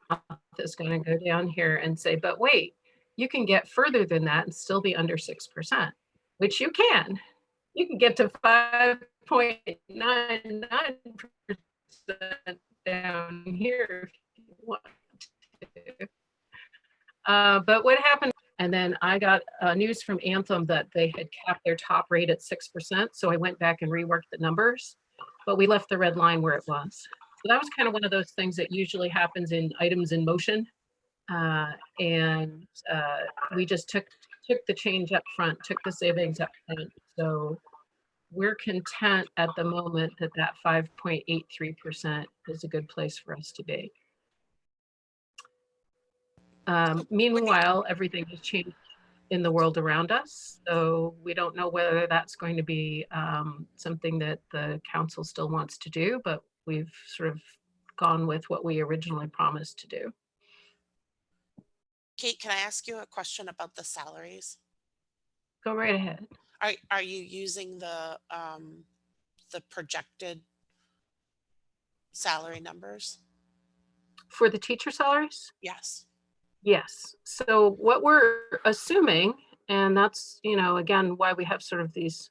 is going to go down here and say, but wait, you can get further than that and still be under 6%, which you can. You can get to 5.99% down here if you want to. But what happened, and then I got news from Anthem that they had capped their top rate at 6%. So I went back and reworked the numbers, but we left the red line where it was. So that was kind of one of those things that usually happens in items in motion. We just took the change up front, took the savings up front. So we're content at the moment that that 5.83% is a good place for us to be. Meanwhile, everything has changed in the world around us. So we don't know whether that's going to be something that the council still wants to do, but we've sort of gone with what we originally promised to do. Kate, can I ask you a question about the salaries? Go right ahead. Are you using the projected salary numbers? For the teacher salaries? Yes. Yes. So what we're assuming, and that's, you know, again, why we have sort of these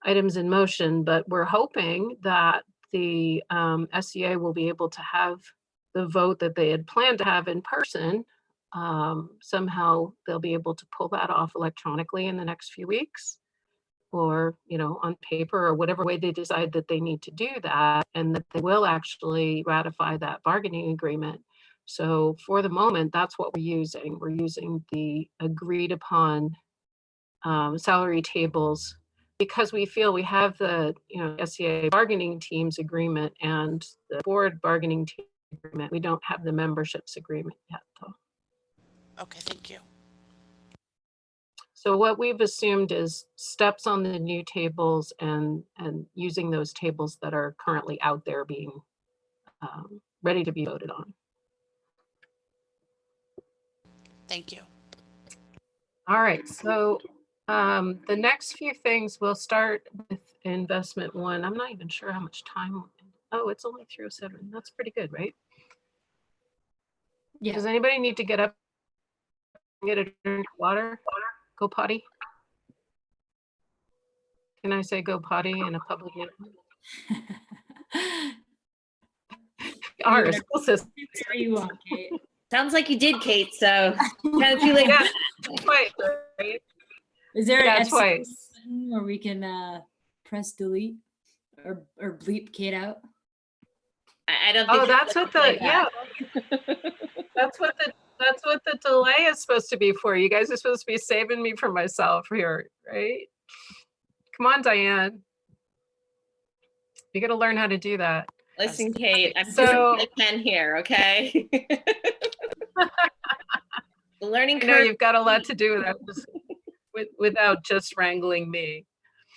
items in motion, but we're hoping that the SEA will be able to have the vote that they had planned to have in person. Somehow they'll be able to pull that off electronically in the next few weeks, or, you know, on paper, or whatever way they decide that they need to do that, and that they will actually ratify that bargaining agreement. So for the moment, that's what we're using. We're using the agreed upon salary tables because we feel we have the, you know, SEA bargaining teams agreement and the board bargaining team agreement. We don't have the memberships agreement yet, though. Okay, thank you. So what we've assumed is steps on the new tables and using those tables that are currently out there being ready to be voted on. Thank you. All right, so the next few things, we'll start with investment 1. I'm not even sure how much time. Oh, it's only 3:07. That's pretty good, right? Yeah. Does anybody need to get up and get a drink of water? Go potty? Can I say go potty in a public meeting? Our school system. Whatever you want, Kate. Sounds like you did, Kate, so kind of too late. Yeah, quite, right? Is there Yeah, an twice. button where we can press delete or bleep Kate out? I don't think. Oh, that's what the, like yeah, that. that's what the delay is supposed to be for. You guys are supposed to be saving me from myself here, right? Come on, Diane. You got to learn how to do that. Listen, Kate, I'm So- doing what I can here, okay? The learning I know curve, you've got a lot to do without just wrangling me.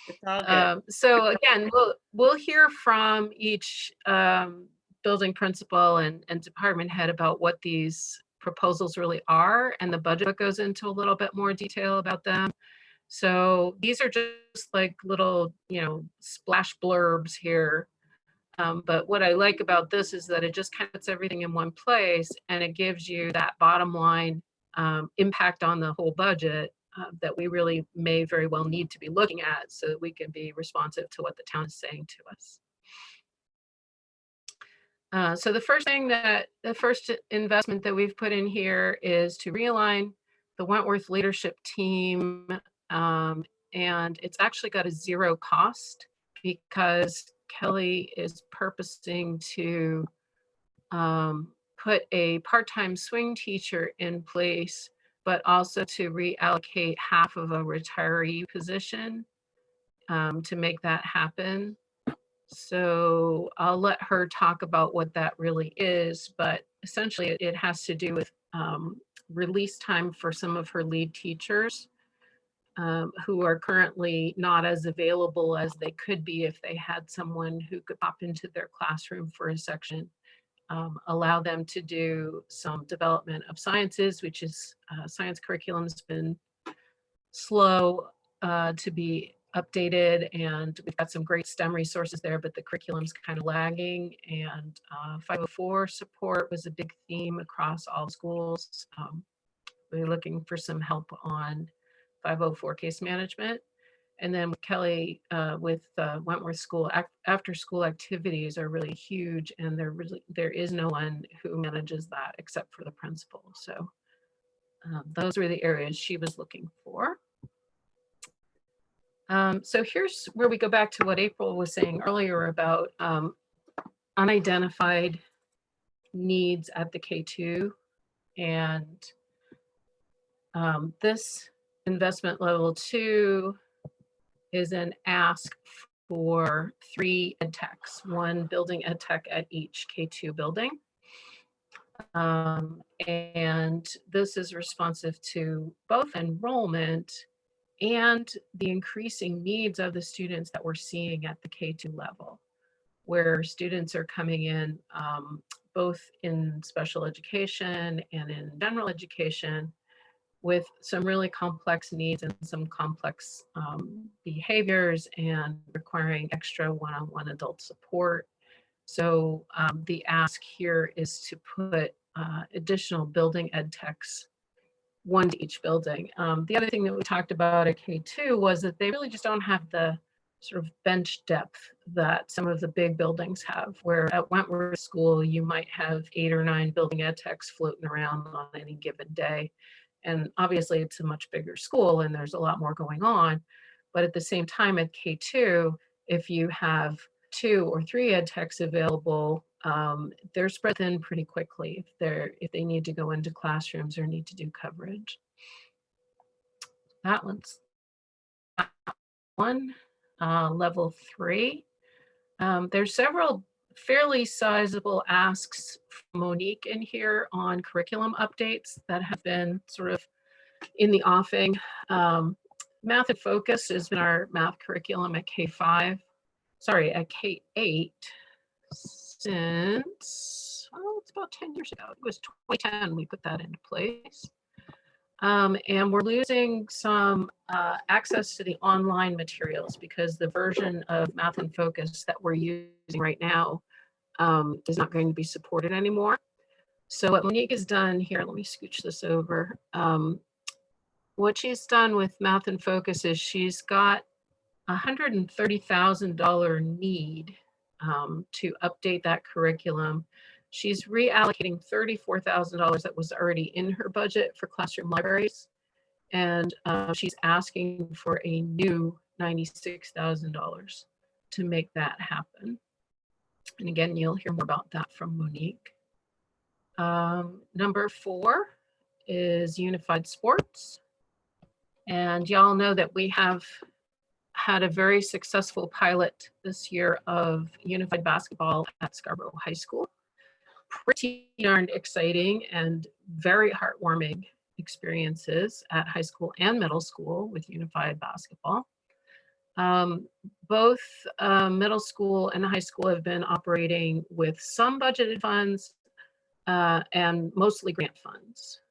it's all good. So again, we'll hear from each building principal and department head about what these proposals really are, and the budget goes into a little bit more detail about them. So these are just like little, splash blurbs here. But what I like about this is that it just kind of puts everything in one place, and it gives you that bottom line impact on the whole budget that we really may very well need to be looking at so that we can be responsive to what the town is saying to us. So the first investment that we've put in here is to realign the Wentworth leadership team. And it's actually got a zero cost because Kelly is purposing to put a part-time swing teacher in place, but also to reallocate half of a retiree position to make that happen. So I'll let her talk about what that really is, but essentially it has to do with release time for some of her lead teachers who are currently not as available as they could be if they had someone who could pop into their classroom for a section. Allow them to do some development of sciences, which is science curriculum has been slow to be updated, and we've got some great STEM resources there, but the curriculum's kind of lagging. And 504 support was a big theme across all schools. We're looking for some help on 504 case management. And then with Kelly, with Wentworth School, after school activities are really huge, and there is no one who manages that except for the principal. So those were the areas she was looking for. So here's where we go back to what April was saying earlier about unidentified needs at the K2. And this investment level 2 is an ask for 3 ed techs, 1 building ed tech at each K2 building. And this is responsive to both enrollment and the increasing needs of the students that we're seeing at the K2 level, where students are coming in both in special education and in general education with some really complex needs and some complex behaviors and requiring extra one-on-one adult support. So the ask here is to put additional building ed techs, 1 to each building. The other thing that we talked about at K2 was that they really just don't have the sort of bench depth that some of the big buildings have, where at Wentworth School, you might have 8 or 9 building ed techs floating around on any given day. And obviously it's a much bigger school and there's a lot more going on. But at the same time at K2, if you have 2 or 3 ed techs available, they're spread thin pretty quickly if they need to go into classrooms or need to do coverage. That one's one. Level 3. There's several fairly sizable asks from Monique in here on curriculum updates that have been sort of in the offing. Math and Focus has been our math curriculum at K8 since, it's about 10 years ago. It was 2010 we put that into place. And we're losing some access to the online materials because the version of Math and Focus that we're using right now is not going to be supported anymore. So what Monique has done here, let me scooch this over. What she's done with Math and Focus is she's got $130,000 need to update that curriculum. She's reallocating $34,000 that was already in her budget for classroom libraries. And she's asking for a new $96,000 to make that happen. And again, you'll hear more about that from Monique. Number 4 is Unified Sports. And y'all know that we have had a very successful pilot this year of unified basketball at Scarborough High School. Pretty darn exciting and very heartwarming experiences at high school and middle school with unified basketball. Both middle school and high school have been operating with some budgeted funds and mostly grant funds.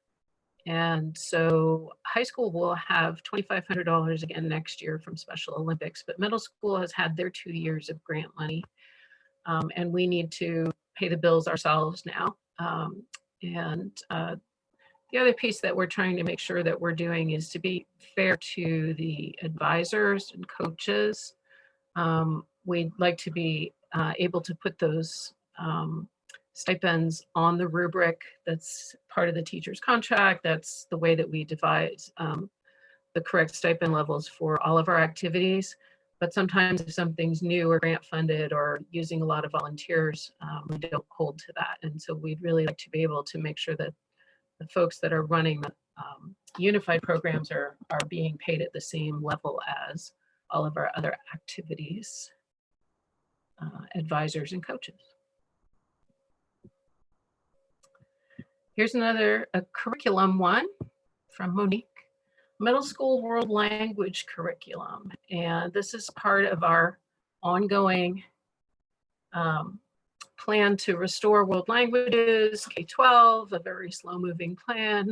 And so high school will have $2,500 again next year from Special Olympics, but middle school has had their 2 years of grant money. And we need to pay the bills ourselves now. The other piece that we're trying to make sure that we're doing is to be fair to the advisors and coaches. We'd like to be able to put those stipends on the rubric that's part of the teacher's contract. That's the way that we divide the correct stipend levels for all of our activities. But sometimes if something's new or grant funded or using a lot of volunteers, we don't hold to that. And so we'd really like to be able to make sure that the folks that are running unified programs are being paid at the same level as all of our other activities, advisors and coaches. Here's another curriculum one from Monique. Middle school world language curriculum. And this is part of our ongoing plan to restore world languages, K-12, a very slow moving plan,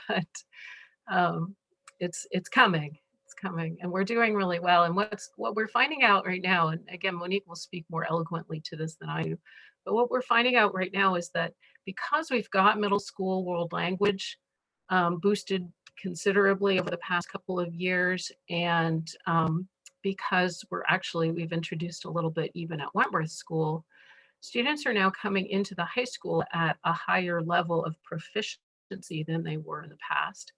but it's coming. It's coming and we're doing really well. And what we're finding out right now, and again, Monique will speak more eloquently to this than I do, but what we're finding out right now is that because we've got middle school world language boosted considerably over the past couple of years, and because we've introduced a little bit even at Wentworth School, students are now coming into the high school at a higher level of proficiency than they were in the past.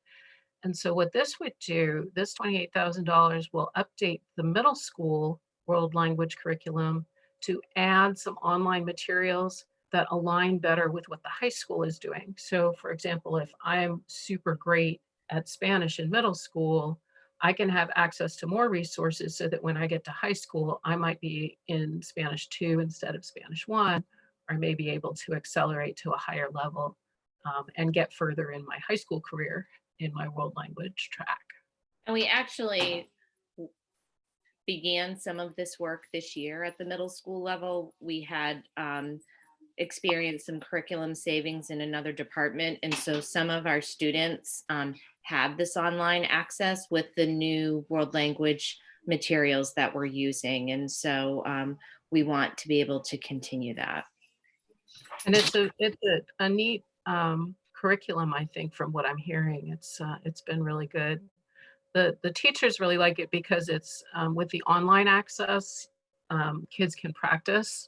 And so what this would do, this $28,000 will update the middle school world language curriculum to add some online materials that align better with what the high school is doing. So for example, if I'm super great at Spanish in middle school, I can have access to more resources so that when I get to high school, I might be in Spanish 2 instead of Spanish 1, or I may be able to accelerate to a higher level and get further in my high school career in my world language track. And we actually began some of this work this year at the middle school level. We had experienced some curriculum savings in another department. And so some of our students have this online access with the new world language materials that we're using. And so we want to be able to continue that. And it's a neat curriculum, I think, from what I'm hearing. It's been really good. The teachers really like it because it's with the online access, kids can practice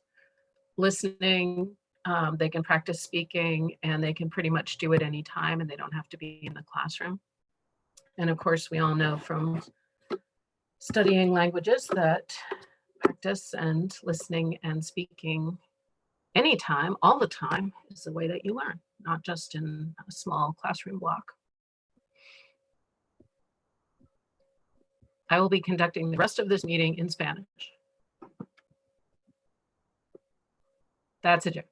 listening, they can practice speaking, and they can pretty much do it anytime, and they don't have to be in the classroom. And of course, we all know from studying languages that practice and listening and speaking anytime, all the time, is the way that you learn, not just in a small classroom block. I will be conducting the rest of this meeting in Spanish. That's a joke.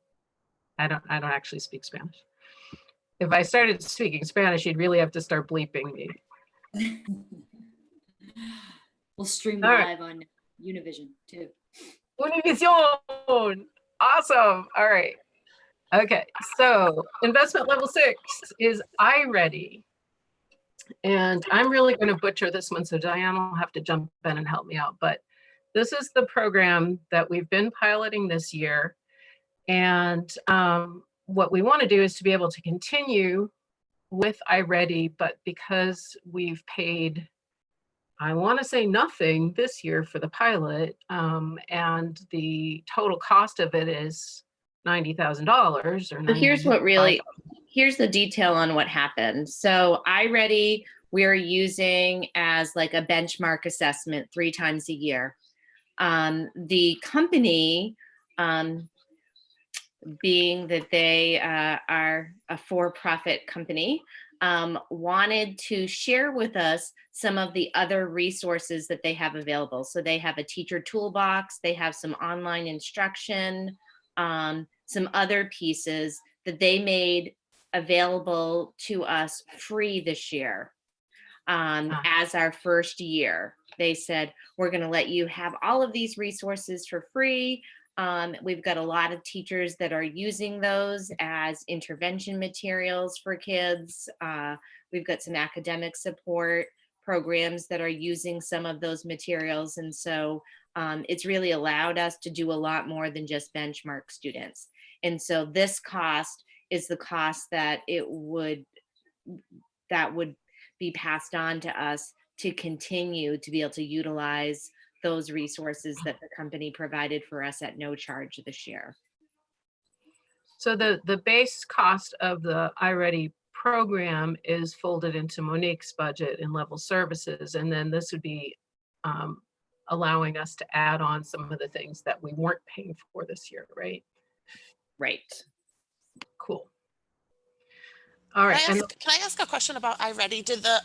I don't actually speak Spanish. If I started speaking Spanish, you'd really have to start bleeping me. We'll stream All live right. on Univision too. Univision, awesome. All right. Okay, so investment level 6 is iReady. And I'm really going to butcher this one, so Diane will have to jump in and help me out. But this is the program that we've been piloting this year. And what we want to do is to be able to continue with iReady, but because we've paid, I want to say nothing this year for the pilot, and the total cost of it is $90,000 or So here's the detail on what happened. So iReady we're using as like a benchmark assessment 3 times a year. The company, being that they are a for-profit company, wanted to share with us some of the other resources that they have available. So they have a teacher toolbox, they have some online instruction, some other pieces that they made available to us free this year. As our first year, they said, we're going to let you have all of these resources for free. We've got a lot of teachers that are using those as intervention materials for kids. We've got some academic support programs that are using some of those materials. And so it's really allowed us to do a lot more than just benchmark students. And so this cost is the cost that would be passed on to us to continue to be able to utilize those resources that the company provided for us at no charge this year. So the base cost of the iReady program is folded into Monique's budget in level services. And then this would be allowing us to add on some of the things that we weren't paying for this year, right? Right. Cool. All right. Can I ask a question about iReady? Did the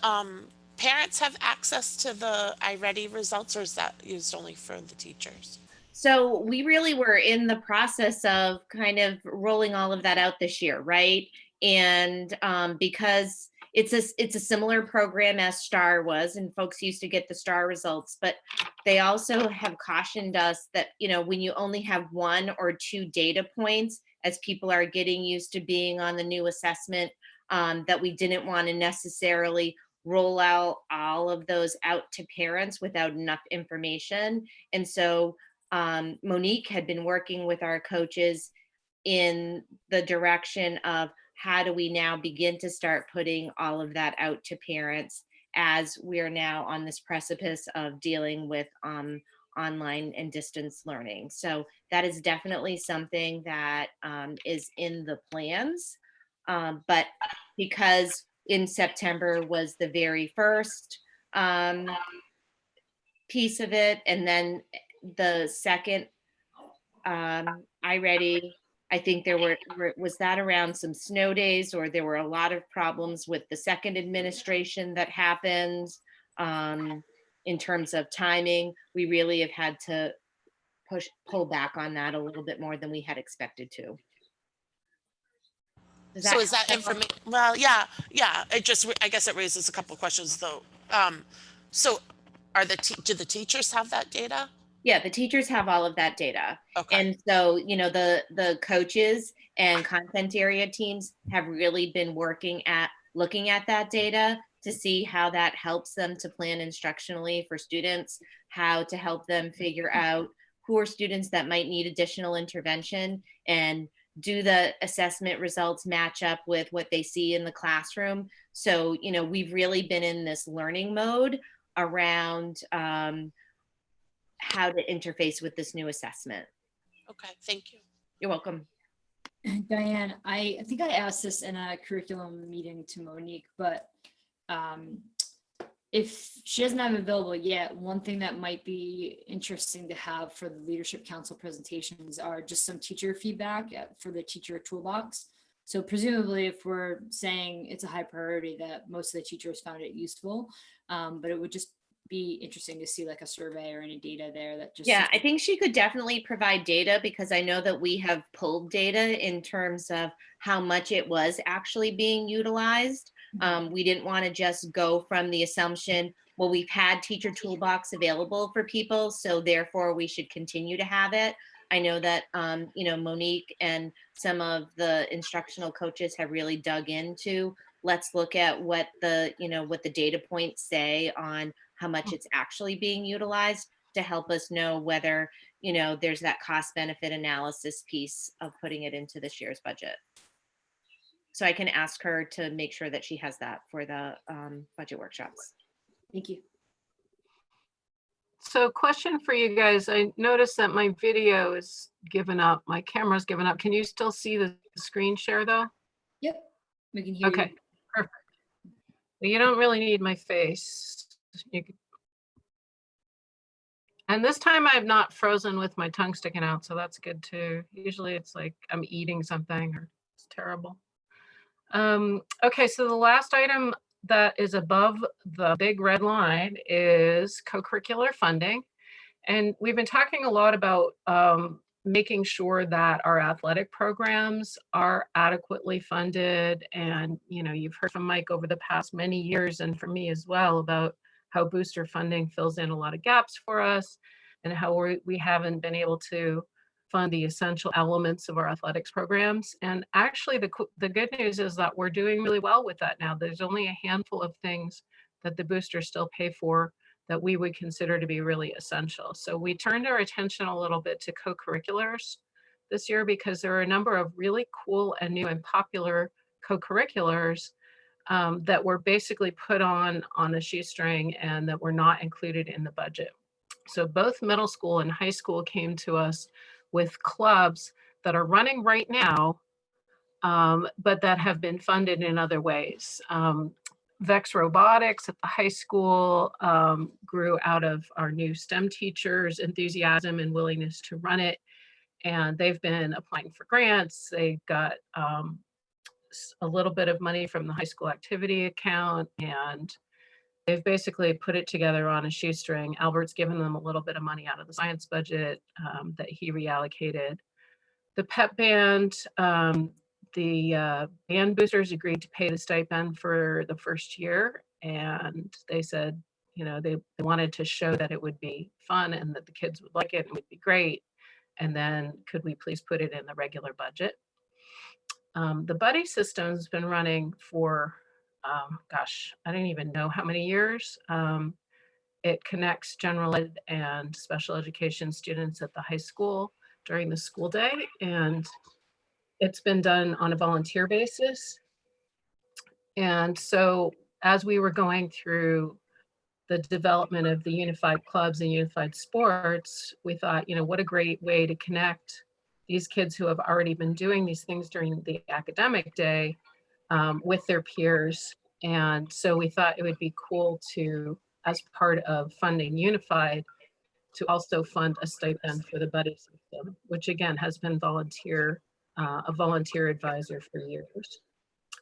parents have access to the iReady results, or is that used only for the teachers? So we really were in the process of kind of rolling all of that out this year, right? And because it's a similar program as STAR was, and folks used to get the STAR results, but they also have cautioned us that, you know, when you only have 1 or 2 data points, as people are getting used to being on the new assessment, that we didn't want to necessarily roll out all of those out to parents without enough information. And so Monique had been working with our coaches in the direction of how do we now begin to start putting all of that out to parents as we're now on this precipice of dealing with online and distance learning. So that is definitely something that is in the plans. But because in September was the very first piece of it, and then the second iReady, I think was that around some snow days, or there were a lot of problems with the second administration that happened in terms of timing. We really have had to pull back on that a little bit more than we had expected to. So is that information? Well, yeah. I guess it raises a couple of questions though. So do the teachers have that data? Yeah, the teachers have all of that data. Okay. And so, you know, the coaches and content area teams have really been looking at that data to see how that helps them to plan instructionally for students, how to help them figure out who are students that might need additional intervention, and do the assessment results match up with what they see in the classroom. So, you know, we've really been in this learning mode around how to interface with this new assessment. Okay, thank you. You're welcome. Diane, I think I asked this in a curriculum meeting to Monique, but if she doesn't have it available yet, one thing that might be interesting to have for the Leadership Council presentations are just some teacher feedback for the teacher toolbox. So presumably if we're saying it's a high priority, that most of the teachers found it useful, but it would just be interesting to see like a survey or any data there that just. Yeah, I think she could definitely provide data, because I know that we have pulled data in terms of how much it was actually being utilized. We didn't want to just go from the assumption, well, we've had teacher toolbox available for people, so therefore we should continue to have it. I know that, you know, Monique and some of the instructional coaches have really dug into, let's look at what the data points say on how much it's actually being utilized, to help us know whether, you know, there's that cost benefit analysis piece of putting it into this year's budget. So I can ask her to make sure that she has that for the budget workshops. Thank you. So question for you guys. I noticed that my video is given up. My camera's given up. Can you still see the screen share though? Yep, we can hear you. Okay, perfect. But you don't really need my face. And this time I've not frozen with my tongue sticking out, so that's good too. Usually it's like I'm eating something or it's terrible. Okay, so the last item that is above the big red line is co-curricular funding. And we've been talking a lot about making sure that our athletic programs are adequately funded. And, you know, you've heard from Mike over the past many years and from me as well about how booster funding fills in a lot of gaps for us and how we haven't been able to fund the essential elements of our athletics programs. And actually the good news is that we're doing really well with that now. There's only a handful of things that the boosters still pay for that we would consider to be really essential. So we turned our attention a little bit to co-curriculars this year because there are a number of really cool and new and popular co-curriculars that were basically put on a shoestring and that were not included in the budget. So both middle school and high school came to us with clubs that are running right now, but that have been funded in other ways. Vex Robotics at the high school grew out of our new STEM teachers' enthusiasm and willingness to run it. And they've been applying for grants. They got a little bit of money from the high school activity account, and they've basically put it together on a shoestring. Albert's given them a little bit of money out of the science budget that he reallocated. The pep band, the band boosters agreed to pay the stipend for the first year, and they said, you know, they wanted to show that it would be fun and that the kids would like it and it would be great. And then could we please put it in the regular budget? The buddy system's been running for, gosh, I don't even know how many years. It connects general ed and special education students at the high school during the school day, and it's been done on a volunteer basis. And so as we were going through the development of the unified clubs and unified sports, we thought, you know, what a great way to connect these kids who have already been doing these things during the academic day with their peers. And so we thought it would be cool to, as part of funding unified, to also fund a stipend for the buddy system, which again has been a volunteer advisor for years.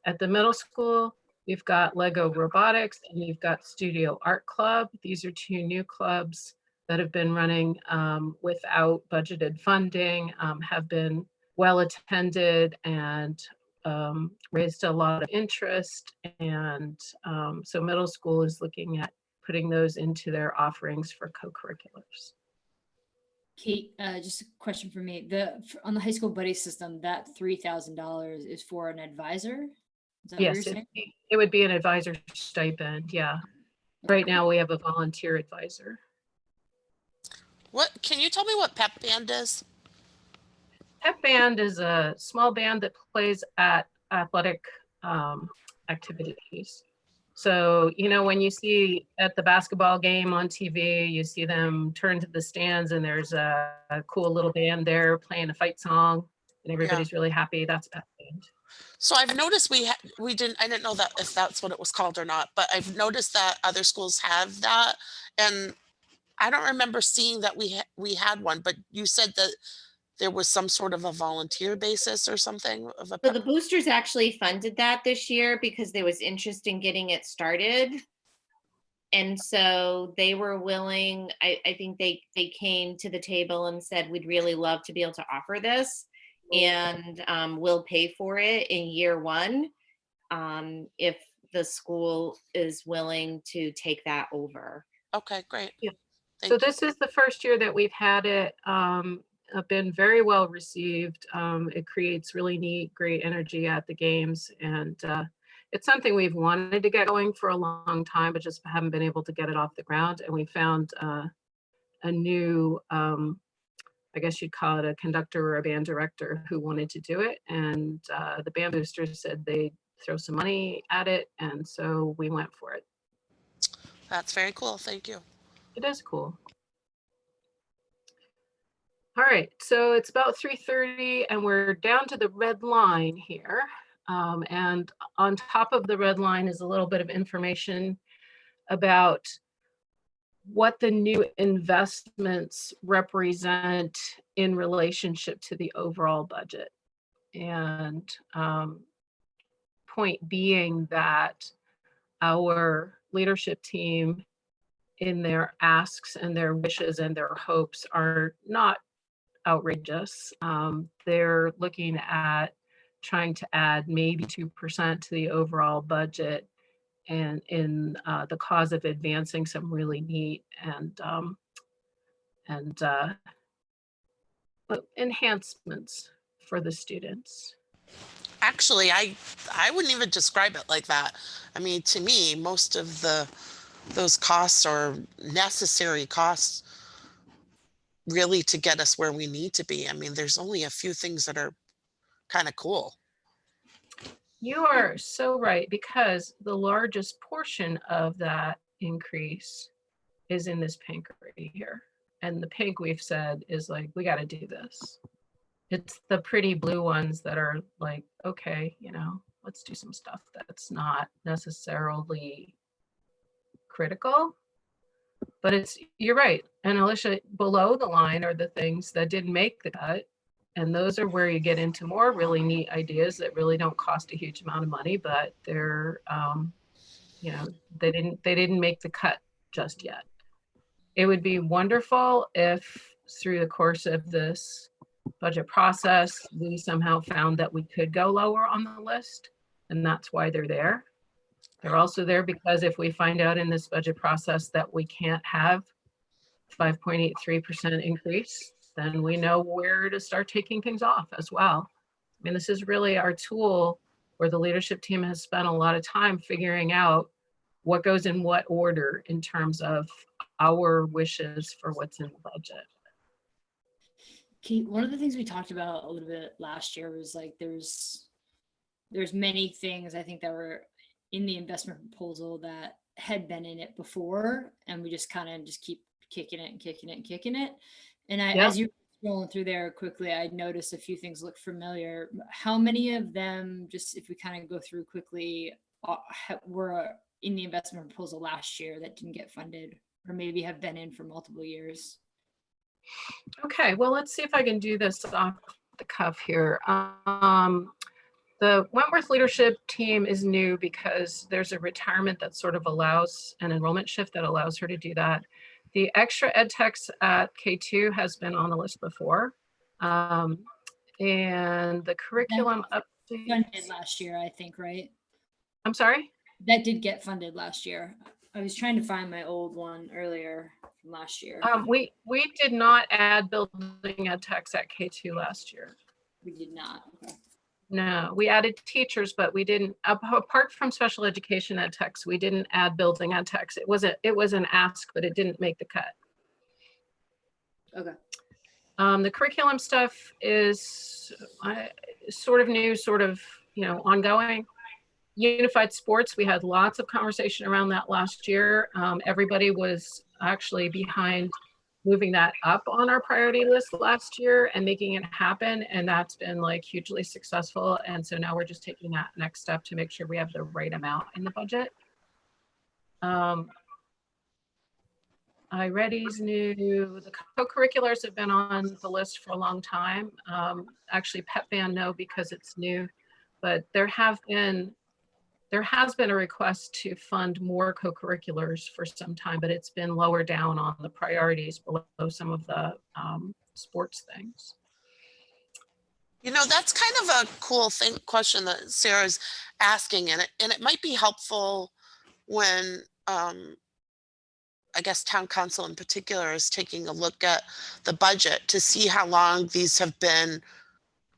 At the middle school, we've got Lego Robotics and we've got Studio Art Club. These are two new clubs that have been running without budgeted funding, have been well attended and raised a lot of interest. And so middle school is looking at putting those into their offerings for co-curriculars. Kate, just a question for me. On the high school buddy system, that $3,000 is for an advisor? Is that what you're Yes, saying? it would be an advisor stipend, yeah. Right now we have a volunteer advisor. What, can you tell me what pep band is? Pep band is a small band that plays at athletic activities. So, you know, when you see at the basketball game on TV, you see them turn to the stands and there's a cool little band there playing a fight song and everybody's really happy. That's pep band. So I've noticed I didn't know that if that's what it was called or not, but I've noticed that other schools have that. And I don't remember seeing that we had one, but you said that there was some sort of a volunteer basis or something of a So the boosters actually funded that this year because there was interest in getting it started. And so they were willing, I think they came to the table and said, we'd really love to be able to offer this and we'll pay for it in year one if the school is willing to take that over. Okay, great. Yeah. Thank So you. this is the first year that we've had it. Been very well received. It creates really neat, great energy at the games. And it's something we've wanted to get going for a long time, but just haven't been able to get it off the ground. And we found a new, I guess you'd call it a conductor or a band director who wanted to do it. And the band boosters said they'd throw some money at it. And so we went for it. That's very cool. Thank you. It is cool. All right, so it's about 3:30 and we're down to the red line here. And on top of the red line is a little bit of information about what the new investments represent in relationship to the overall budget. And point being that our leadership team, in their asks and their wishes and their hopes, are not outrageous. They're looking at trying to add maybe 2% to the overall budget, and in the cause of advancing some really neat and enhancements for the students. Actually, I wouldn't even describe it like that. I mean, to me, most of those costs are necessary costs really to get us where we need to be. I mean, there's only a few things that are kind of cool. You are so right, because the largest portion of that increase is in this pink right here. And the pink, we've said, is like, we got to do this. It's the pretty blue ones that are like, okay, you know, let's do some stuff that's not necessarily critical. But it's, you're right. And Alicia, below the line are the things that didn't make the cut. And those are where you get into more really neat ideas that really don't cost a huge amount of money, but they're, you know, they didn't make the cut just yet. It would be wonderful if through the course of this budget process, we somehow found that we could go lower on the list, and that's why they're there. They're also there because if we find out in this budget process that we can't have 5.83% increase, then we know where to start taking things off as well. I mean, this is really our tool where the leadership team has spent a lot of time figuring out what goes in what order in terms of our wishes for what's in the budget. Kate, one of the things we talked about a little bit last year was like there's many things I think that were in the investment proposal that had been in it before, and we just kind of just keep kicking it and kicking it and kicking it. And as you're scrolling through there quickly, I noticed a few things look familiar. How many of them, just if we kind of go through quickly, were in the investment proposal last year that didn't get funded, or maybe have been in for multiple years? Okay, well, let's see if I can do this off the cuff here. The Wentworth leadership team is new because there's a retirement that sort of allows an enrollment shift that allows her to do that. The extra ed techs at K2 has been on the list before. And the curriculum update Funded last year, I think, right? I'm sorry? That did get funded last year. I was trying to find my old one earlier from last year. We did not add building ed techs at K2 last year. We did not. Okay. No, we added teachers, but we didn't, apart from special education ed techs, we didn't add building ed techs. It was an ask, but it didn't make the cut. Okay. The curriculum stuff is sort of new, sort of, you know, ongoing. Unified sports, we had lots of conversation around that last year. Everybody was actually behind moving that up on our priority list last year and making it happen. And that's been like hugely successful. And so now we're just taking that next step to make sure we have the right amount in the budget. iReady's new. The co-curriculars have been on the list for a long time. Actually, Pep Band, no, because it's new, but there has been a request to fund more co-curriculars for some time, but it's been lower down on the priorities below some of the sports things. You know, that's kind of a cool question that Sarah's asking, and it might be helpful when I guess town council in particular is taking a look at the budget to see how long these have been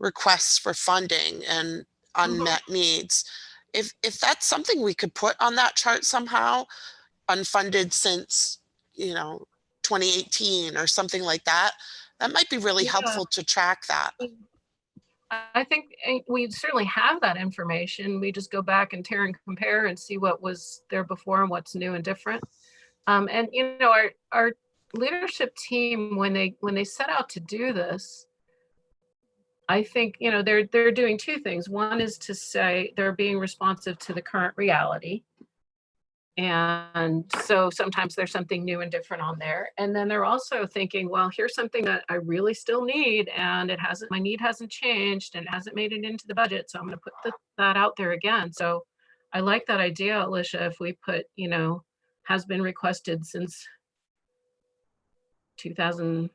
requests for funding and unmet needs. If that's something we could put on that chart somehow, unfunded since, you know, 2018 or something like that, that might be really helpful to track that. I think we certainly have that information. We just go back and tear and compare and see what was there before and what's new and different. And you know, our leadership team, when they set out to do this, I think, you know, they're doing two things. One is to say they're being responsive to the current reality. And so sometimes there's something new and different on there. And then they're also thinking, well, here's something that I really still need, and my need hasn't changed and hasn't made it into the budget. So I'm going to put that out there again. So I like that idea, Alicia, if we put, you know, has been requested since 2003.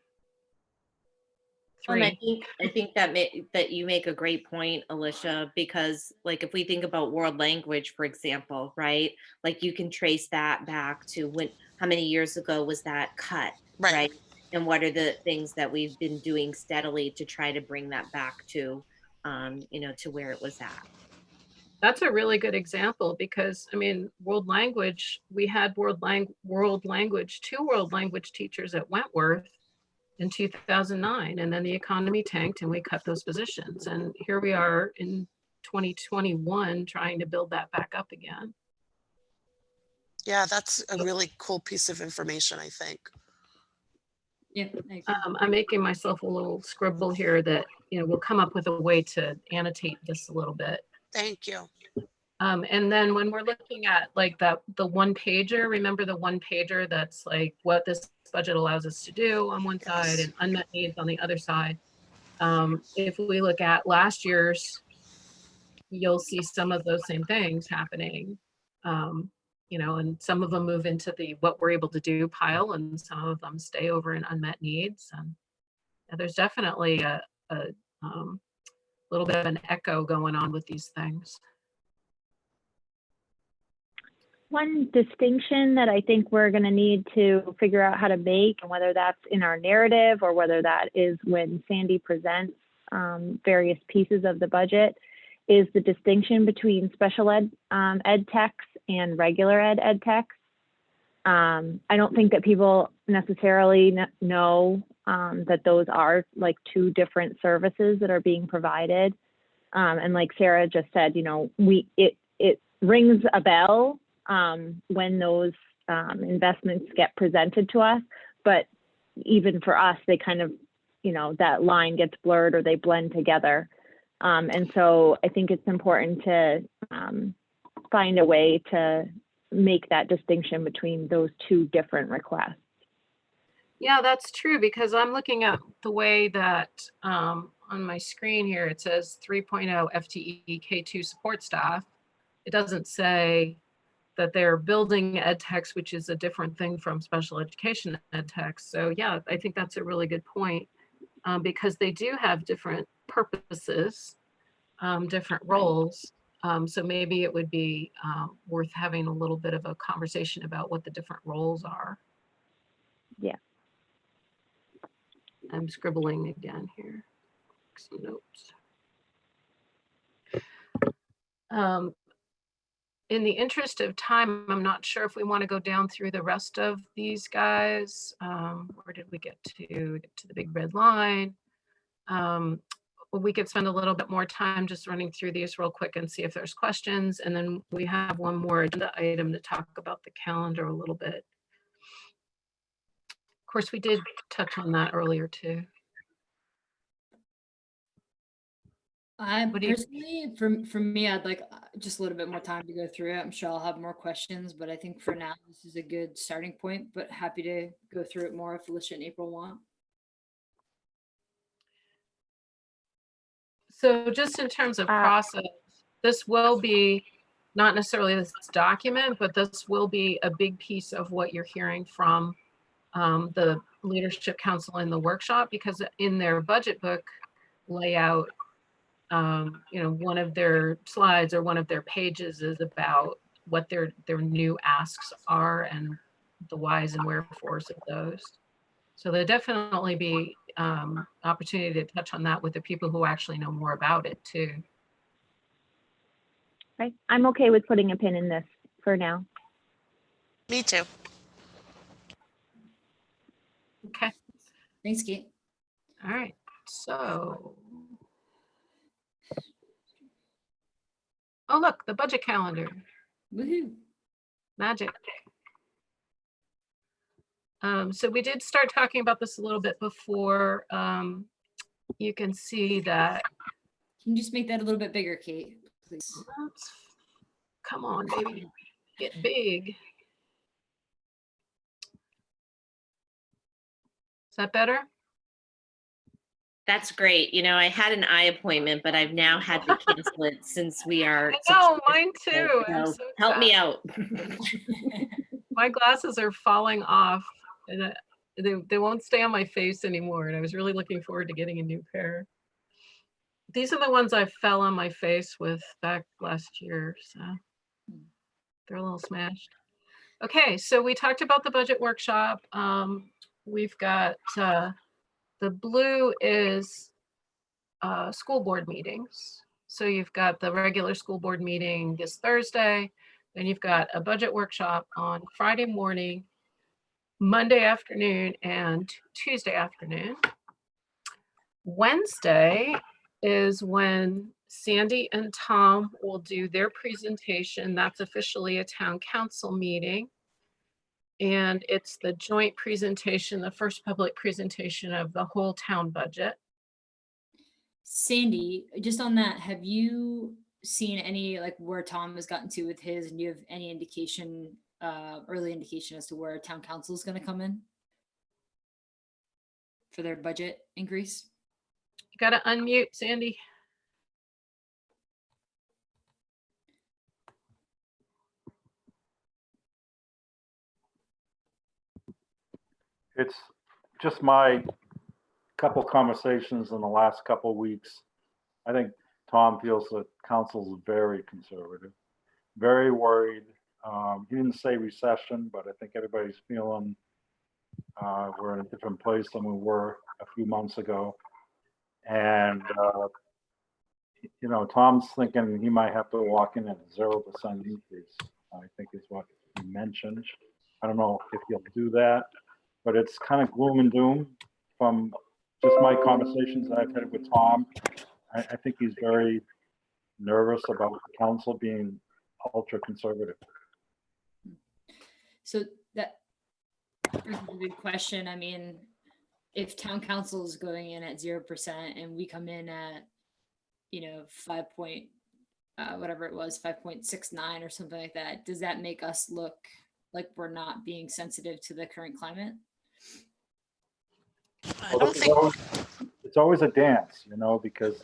And I think that you make a great point, Alicia, because like if we think about world language, for example, right? Like you can trace that back to how many years ago was that cut, Right. right? And what are the things that we've been doing steadily to try to bring that back to, you know, to where it was at. That's a really good example because, I mean, world language, we had two world language teachers at Wentworth in 2009, and then the economy tanked and we cut those positions. And here we are in 2021 trying to build that back up again. Yeah, that's a really cool piece of information, I think. Yeah. I agree. I'm making myself a little scribble here that, you know, we'll come up with a way to annotate this a little bit. Thank you. And then when we're looking at like the one pager, remember the one pager that's like what this budget allows us to do on one side and unmet needs on the other side. If we look at last year's, you'll see some of those same things happening. You know, and some of them move into the what we're able to do pile, and some of them stay over in unmet needs. And there's definitely a little bit of an echo going on with these things. One distinction that I think we're going to need to figure out how to make, and whether that's in our narrative or whether that is when Sandy presents various pieces of the budget, is the distinction between special ed techs and regular ed techs. I don't think that people necessarily know that those are like two different services that are being provided. And like Sarah just said, you know, it rings a bell when those investments get presented to us, but even for us, they kind of, you know, that line gets blurred or they blend together. And so I think it's important to find a way to make that distinction between those two different requests. Yeah, that's true, because I'm looking at the way that on my screen here, it says 3.0 FTE K2 support staff. It doesn't say that they're building ed techs, which is a different thing from special education ed techs. So yeah, I think that's a really good point, because they do have different purposes, different roles. So maybe it would be worth having a little bit of a conversation about what the different roles are. Yeah. I'm scribbling again here. Some notes. In the interest of time, I'm not sure if we want to go down through the rest of these guys. Where did we get to? To the big red line. We could spend a little bit more time just running through these real quick and see if there's questions. And then we have one more agenda item to talk about the calendar a little bit. Of course, we did touch on that earlier too. Personally, for me, I'd like just a little bit more time to go through it. I'm sure I'll have more questions, but I think for now, this is a good starting point, but happy to go through it more if Alicia and April want. So just in terms of process, this will be not necessarily this document, but this will be a big piece of what you're hearing from the Leadership Council in the workshop, because in their budget book layout, you know, one of their slides or one of their pages is about what their new asks are and the whys and wherefores of those. So there'll definitely be opportunity to touch on that with the people who actually know more about it too. Right. I'm okay with putting a pin in this for now. Me too. Okay. Thanks, Kate. All right. So. Oh, look, the budget calendar. Woohoo. Magic. So we did start talking about this a little bit before you can see that, Can you just make that a little bit bigger, Kate, please? come on, baby, get big. Is that better? That's great. You know, I had an eye appointment, but I've now had to cancel it since we are. I know, mine too. I'm So so help me sad. out. My glasses are falling off and they won't stay on my face anymore. And I was really looking forward to getting a new pair. These are the ones I fell on my face with back last year. So they're a little smashed. Okay, so we talked about the budget workshop. We've got the blue is school board meetings. So you've got the regular school board meeting this Thursday, then you've got a budget workshop on Friday morning, Monday afternoon, and Tuesday afternoon. Wednesday is when Sandy and Tom will do their presentation. That's officially a town council meeting. And it's the joint presentation, the first public presentation of the whole town budget. Sandy, just on that, have you seen any, like, where Tom has gotten to with his, and do you have any indication, early indication as to where town council is going to come in for their budget increase? You gotta unmute, Sandy. It's just my couple conversations in the last couple of weeks. I think Tom feels that council's very conservative, very worried. He didn't say recession, but I think everybody's feeling we're in a different place than we were a few months ago. And, you know, Tom's thinking he might have to walk in at 0% increase, I think is what he mentioned. I don't know if he'll do that, but it's kind of gloom and doom from just my conversations that I've had with Tom. I think he's very nervous about the council being ultra conservative. So that brings up a good question. I mean, if town council is going in at 0% and we come in at, you know, 5 point, whatever it was, 5.69 or something like that, does that make us look like we're not being sensitive to the current climate? I don't think, It's always a dance, you know, because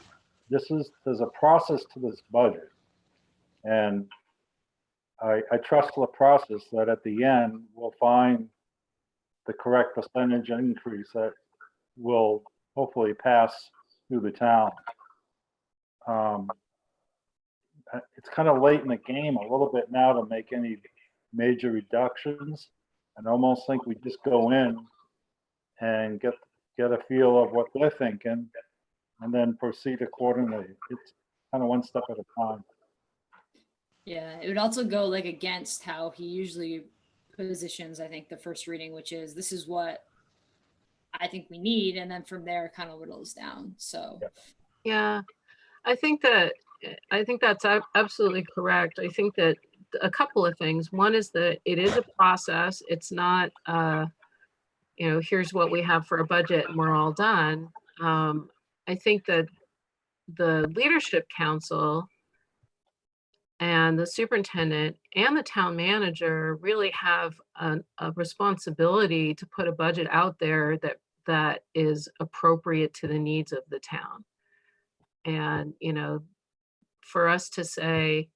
there's a process to this budget. And I trust the process that at the end, we'll find the correct percentage increase that will hopefully pass through the town. It's kind of late in the game a little bit now to make any major reductions. And almost think we just go in and get a feel of what they're thinking and then proceed accordingly. It's kind of one step at a time. Yeah, it would also go like against how he usually positions, I think, the first reading, which is this is what I think we need, and then from there kind of whittles down. So Yeah, I think that's absolutely correct. I think that a couple of things. One is that it is a process. It's not, you know, here's what we have for a budget and we're all done. I think that the leadership council and the superintendent and the town manager really have a responsibility to put a budget out there that is appropriate to the needs of the town. And, you know, for us to say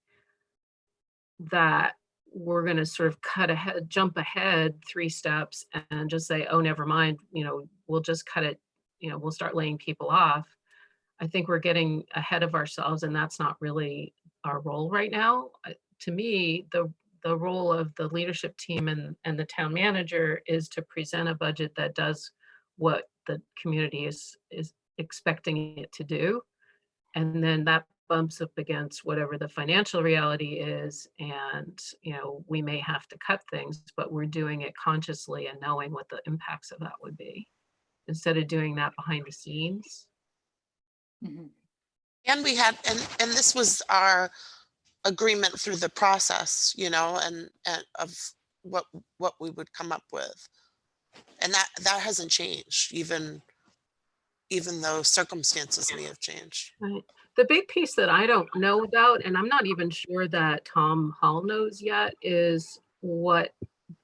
that we're going to sort of jump ahead 3 steps and just say, oh, never mind, you know, we'll just cut it, you know, we'll start laying people off. I think we're getting ahead of ourselves, and that's not really our role right now. To me, the role of the leadership team and the town manager is to present a budget that does what the community is expecting it to do. And then that bumps up against whatever the financial reality is. And, you know, we may have to cut things, but we're doing it consciously and knowing what the impacts of that would be, instead of doing that behind the scenes. mm-hmm. and we had, and this was our agreement through the process, you know, and of what we would come up with. And that hasn't changed even even though circumstances may have changed. Right. The big piece that I don't know about, and I'm not even sure that Tom Hall knows yet, is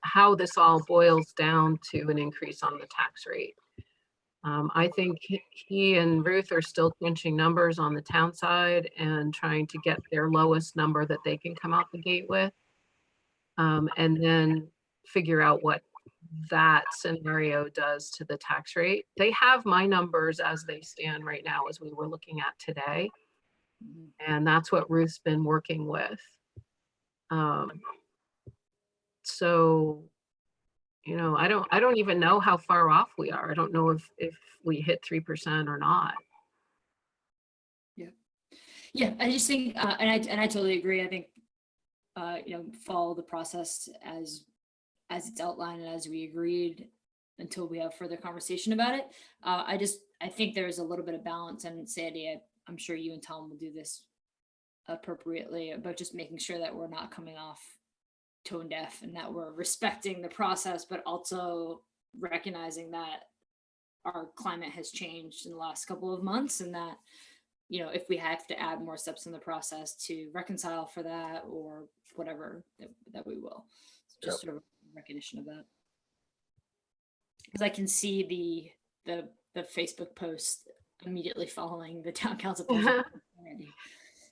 how this all boils down to an increase on the tax rate. I think he and Ruth are still crunching numbers on the town side and trying to get their lowest number that they can come out the gate with. And then figure out what that scenario does to the tax rate. They have my numbers as they stand right now, as we were looking at today. And that's what Ruth's been working with. So, you know, I don't even know how far off we are. I don't know if we hit 3% or not. Yeah, I just think, and I totally agree. I think, you know, follow the process as it's outlined and as we agreed until we have further conversation about it. I think there's a little bit of balance, and Sandy, I'm sure you and Tom will do this appropriately, but just making sure that we're not coming off tone deaf and that we're respecting the process, but also recognizing that our climate has changed in the last couple of months, and that, you know, if we have to add more steps in the process to reconcile for that or whatever, that we will. So just sort of recognition of that. Because I can see the Facebook post immediately following the town council post.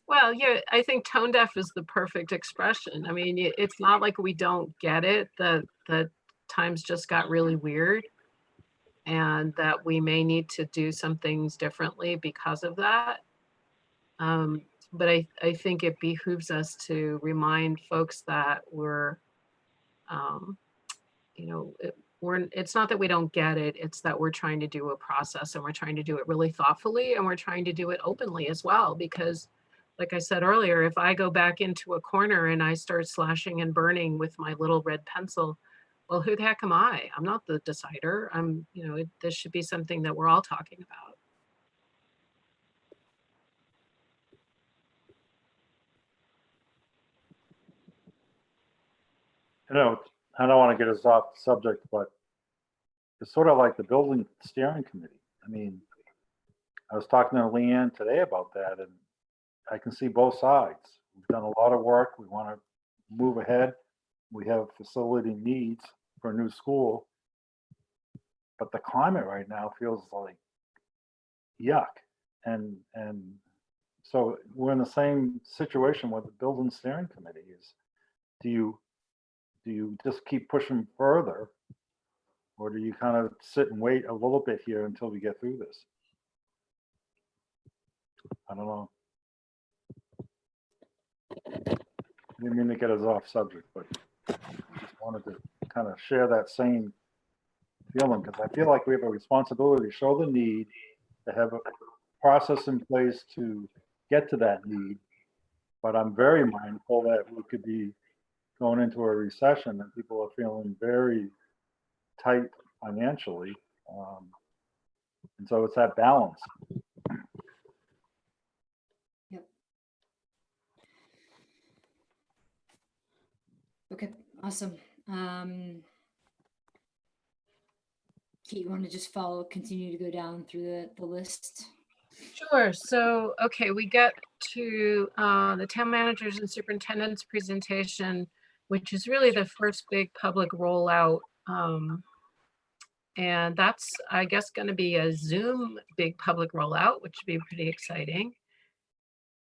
Well, yeah, I think tone deaf is the perfect expression. I mean, it's not like we don't get it. The times just got really weird, and that we may need to do some things differently because of that. But I think it behooves us to remind folks that we're, you know, it's not that we don't get it, it's that we're trying to do a process, and we're trying to do it really thoughtfully, and we're trying to do it openly as well. Because like I said earlier, if I go back into a corner and I start slashing and burning with my little red pencil, well, who the heck am I? I'm not the decider. You know, this should be something that we're all talking about. You know, I don't want to get us off the subject, but it's sort of like the building steering committee. I mean, I was talking to Leanne today about that, and I can see both sides. We've done a lot of work. We want to move ahead. We have facility needs for a new school, but the climate right now feels like yuck. And so we're in the same situation with the building steering committee. Is do you just keep pushing further, or do you kind of sit and wait a little bit here until we get through this? I don't know. I didn't mean to get us off subject, but I just wanted to kind of share that same feeling, because I feel like we have a responsibility to show the need, to have a process in place to get to that need. But I'm very mindful that we could be going into a recession and people are feeling very tight financially. And so it's that balance. Yep. Okay, awesome. Kate, you want to just continue to go down through the list? Sure. So, okay, we get to the town managers and superintendent's presentation, which is really the first big public rollout. And that's, I guess, going to be a Zoom big public rollout, which would be pretty exciting.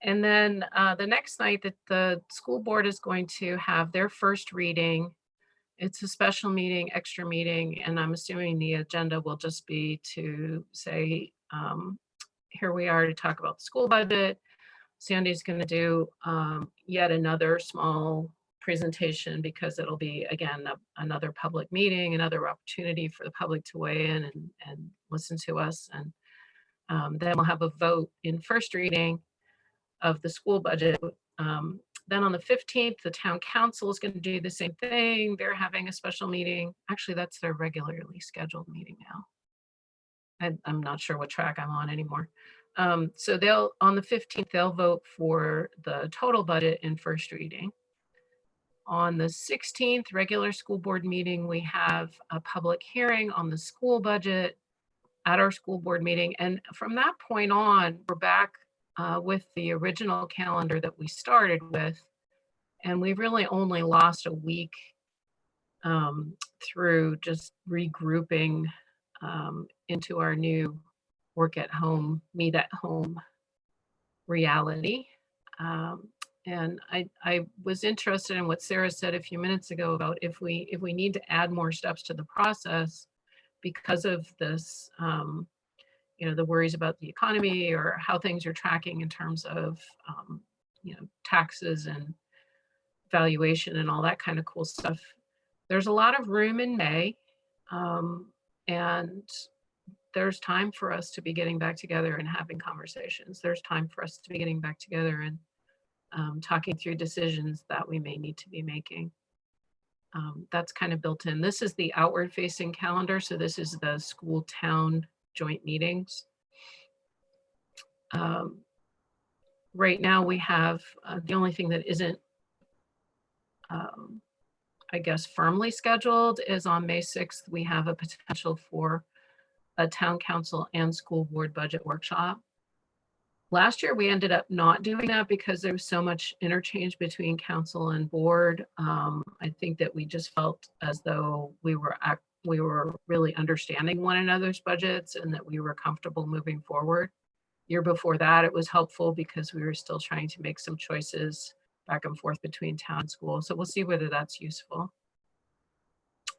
And then the next night that the school board is going to have their first reading. It's a special meeting, extra meeting, and I'm assuming the agenda will just be to say, here we are to talk about the school budget. Sandy's going to do yet another small presentation, because it'll be, again, another public meeting, another opportunity for the public to weigh in and listen to us. And then we'll have a vote in first reading of the school budget. Then on the 15th, the town council is going to do the same thing. They're having a special meeting. Actually, that's their regularly scheduled meeting now. I'm not sure what track I'm on anymore. So on the 15th, they'll vote for the total budget in first reading. On the 16th, regular school board meeting, we have a public hearing on the school budget. at our school board meeting. And from that point on, we're back with the original calendar that we started with. And we've really only lost a week through just regrouping into our new work at home, meet at home reality. And I was interested in what Sarah said a few minutes ago about if we need to add more steps to the process because of this, you know, the worries about the economy or how things are tracking in terms of, you know, taxes and valuation and all that kind of cool stuff. There's a lot of room in May, and there's time for us to be getting back together and having conversations. There's time for us to be getting back together and talking through decisions that we may need to be making. That's kind of built in. This is the outward facing calendar. So this is the school town joint meetings. Right now we have the only thing that isn't, I guess, firmly scheduled is on May 6th. We have a potential for a town council and school board budget workshop. Last year, we ended up not doing that because there was so much interchange between council and board. I think that we just felt as though we were really understanding one another's budgets and that we were comfortable moving forward. Year before that, it was helpful because we were still trying to make some choices back and forth between town and school. So we'll see whether that's useful.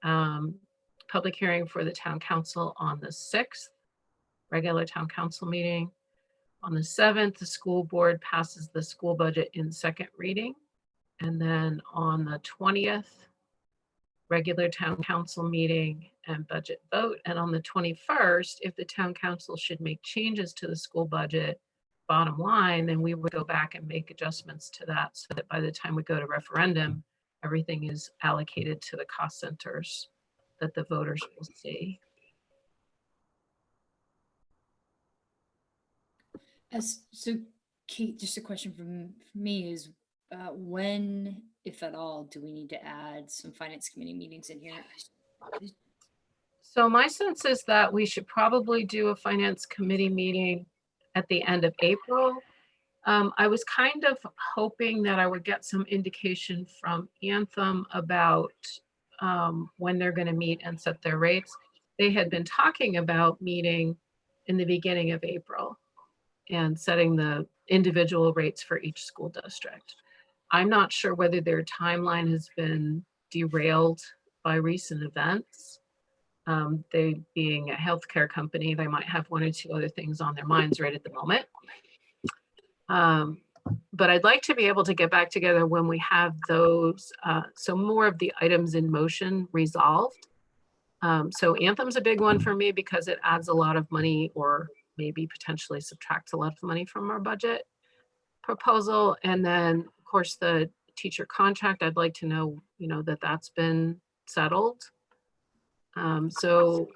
Public hearing for the town council on the 6th, regular town council meeting. On the 7th, the school board passes the school budget in second reading. And then on the 20th, regular town council meeting and budget vote. And on the 21st, if the town council should make changes to the school budget, bottom line, then we would go back and make adjustments to that so that by the time we go to referendum, everything is allocated to the cost centers that the voters will see. So Kate, just a question from me is when, if at all, do we need to add some finance committee meetings in here? So my sense is that we should probably do a finance committee meeting at the end of April. I was kind of hoping that I would get some indication from Anthem about when they're going to meet and set their rates. They had been talking about meeting in the beginning of April and setting the individual rates for each school district. I'm not sure whether their timeline has been derailed by recent events. They being a healthcare company, they might have one or two other things on their minds right at the moment. But I'd like to be able to get back together when we have those, so more of the items in motion resolved. So Anthem's a big one for me because it adds a lot of money or maybe potentially subtracts a lot of money from our budget proposal. And then of course the teacher contract, I'd like to know, you know, that that's been settled. So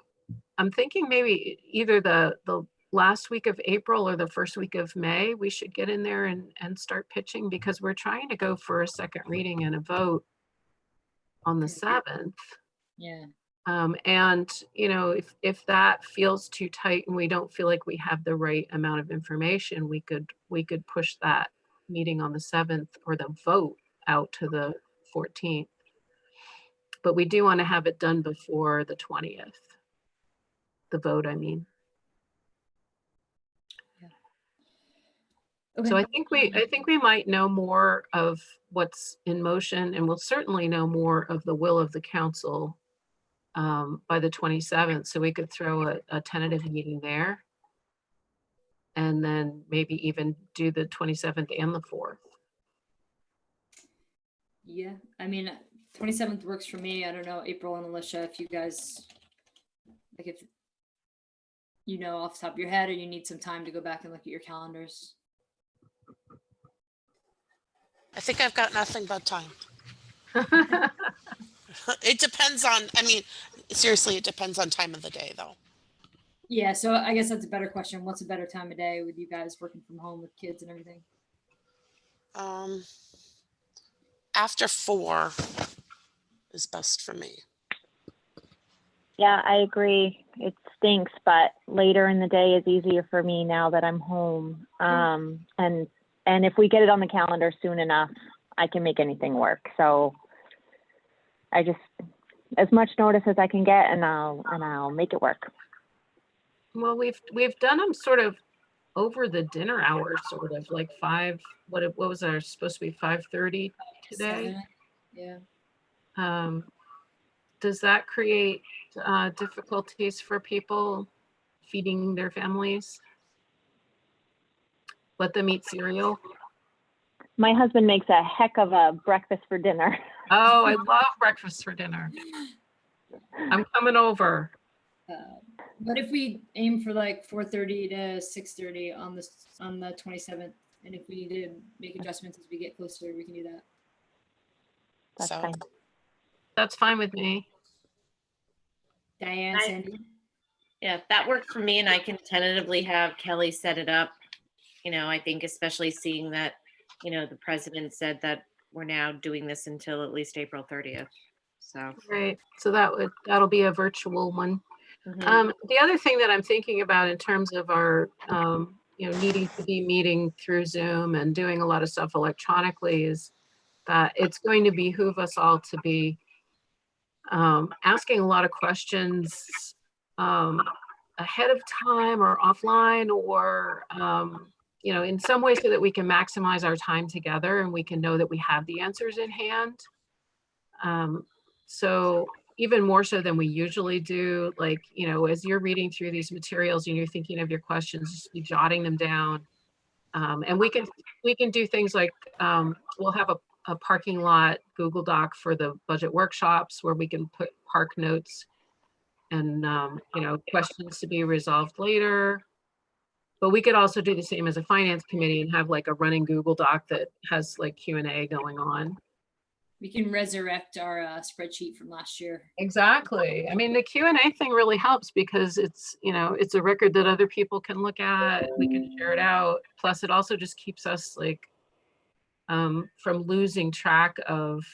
I'm thinking maybe either the last week of April or the first week of May, we should get in there and start pitching because we're trying to go for a second reading and a vote on the 7th. Yeah. And you know, if that feels too tight and we don't feel like we have the right amount of information, we could push that meeting on the 7th or the vote out to the 14th. But we do want to have it done before the 20th. The vote, I mean. Yeah. Okay. So I think we might know more of what's in motion, and we'll certainly know more of the will of the council by the 27th. So we could throw a tentative meeting there, and then maybe even do the 27th and the 4th. Yeah, I mean, 27th works for me. I don't know, April and Alicia, if you guys, like, if you know off the top of your head, or you need some time to go back and look at your calendars. I think I've got nothing but time. It depends on, I mean, seriously, it depends on time of the day though. Yeah, so I guess that's a better question. What's a better time of day with you guys working from home with kids and everything? After 4 is best for me. Yeah, I agree. It's stinks, but later in the day is easier for me now that I'm home. And if we get it on the calendar soon enough, I can make anything work. So I just, as much notice as I can get, and I'll make it work. Well, we've done them sort of over the dinner hours, sort of like what was our supposed to be 5:30 today? 7, yeah. Does that create difficulties for people feeding their families? Let them eat cereal. My husband makes a heck of a breakfast for dinner. Oh, I love breakfast for dinner. I'm coming over. What if we aim for like 4:30 to 6:30 on the 27th? And if we need to make adjustments as we get closer, we can do that. That's So fine. That's fine with me. Diane, Sandy? Yeah, that worked for me, and I can tentatively have Kelly set it up. I think especially seeing that, the president said that we're now doing this until at least April 30th. So, Right. So that'll be a virtual one. mhm. The other thing that I'm thinking about in terms of our, needing to be meeting through Zoom and doing a lot of stuff electronically is that it's going to behoove us all to be asking a lot of questions ahead of time or offline, or in some way, so that we can maximize our time together and we can know that we have the answers in hand. So even more so than we usually do, like, as you're reading through these materials and you're thinking of your questions, just be jotting them down. And we can do things like we'll have a parking lot Google Doc for the budget workshops where we can put park notes and questions to be resolved later. But we could also do the same as a finance committee and have like a running Google Doc that has like Q&A going on. We can resurrect our spreadsheet from last year. Exactly. I mean, the Q&A thing really helps because it's a record that other people can look at. We can share it out. Plus, it also just keeps us like from losing track of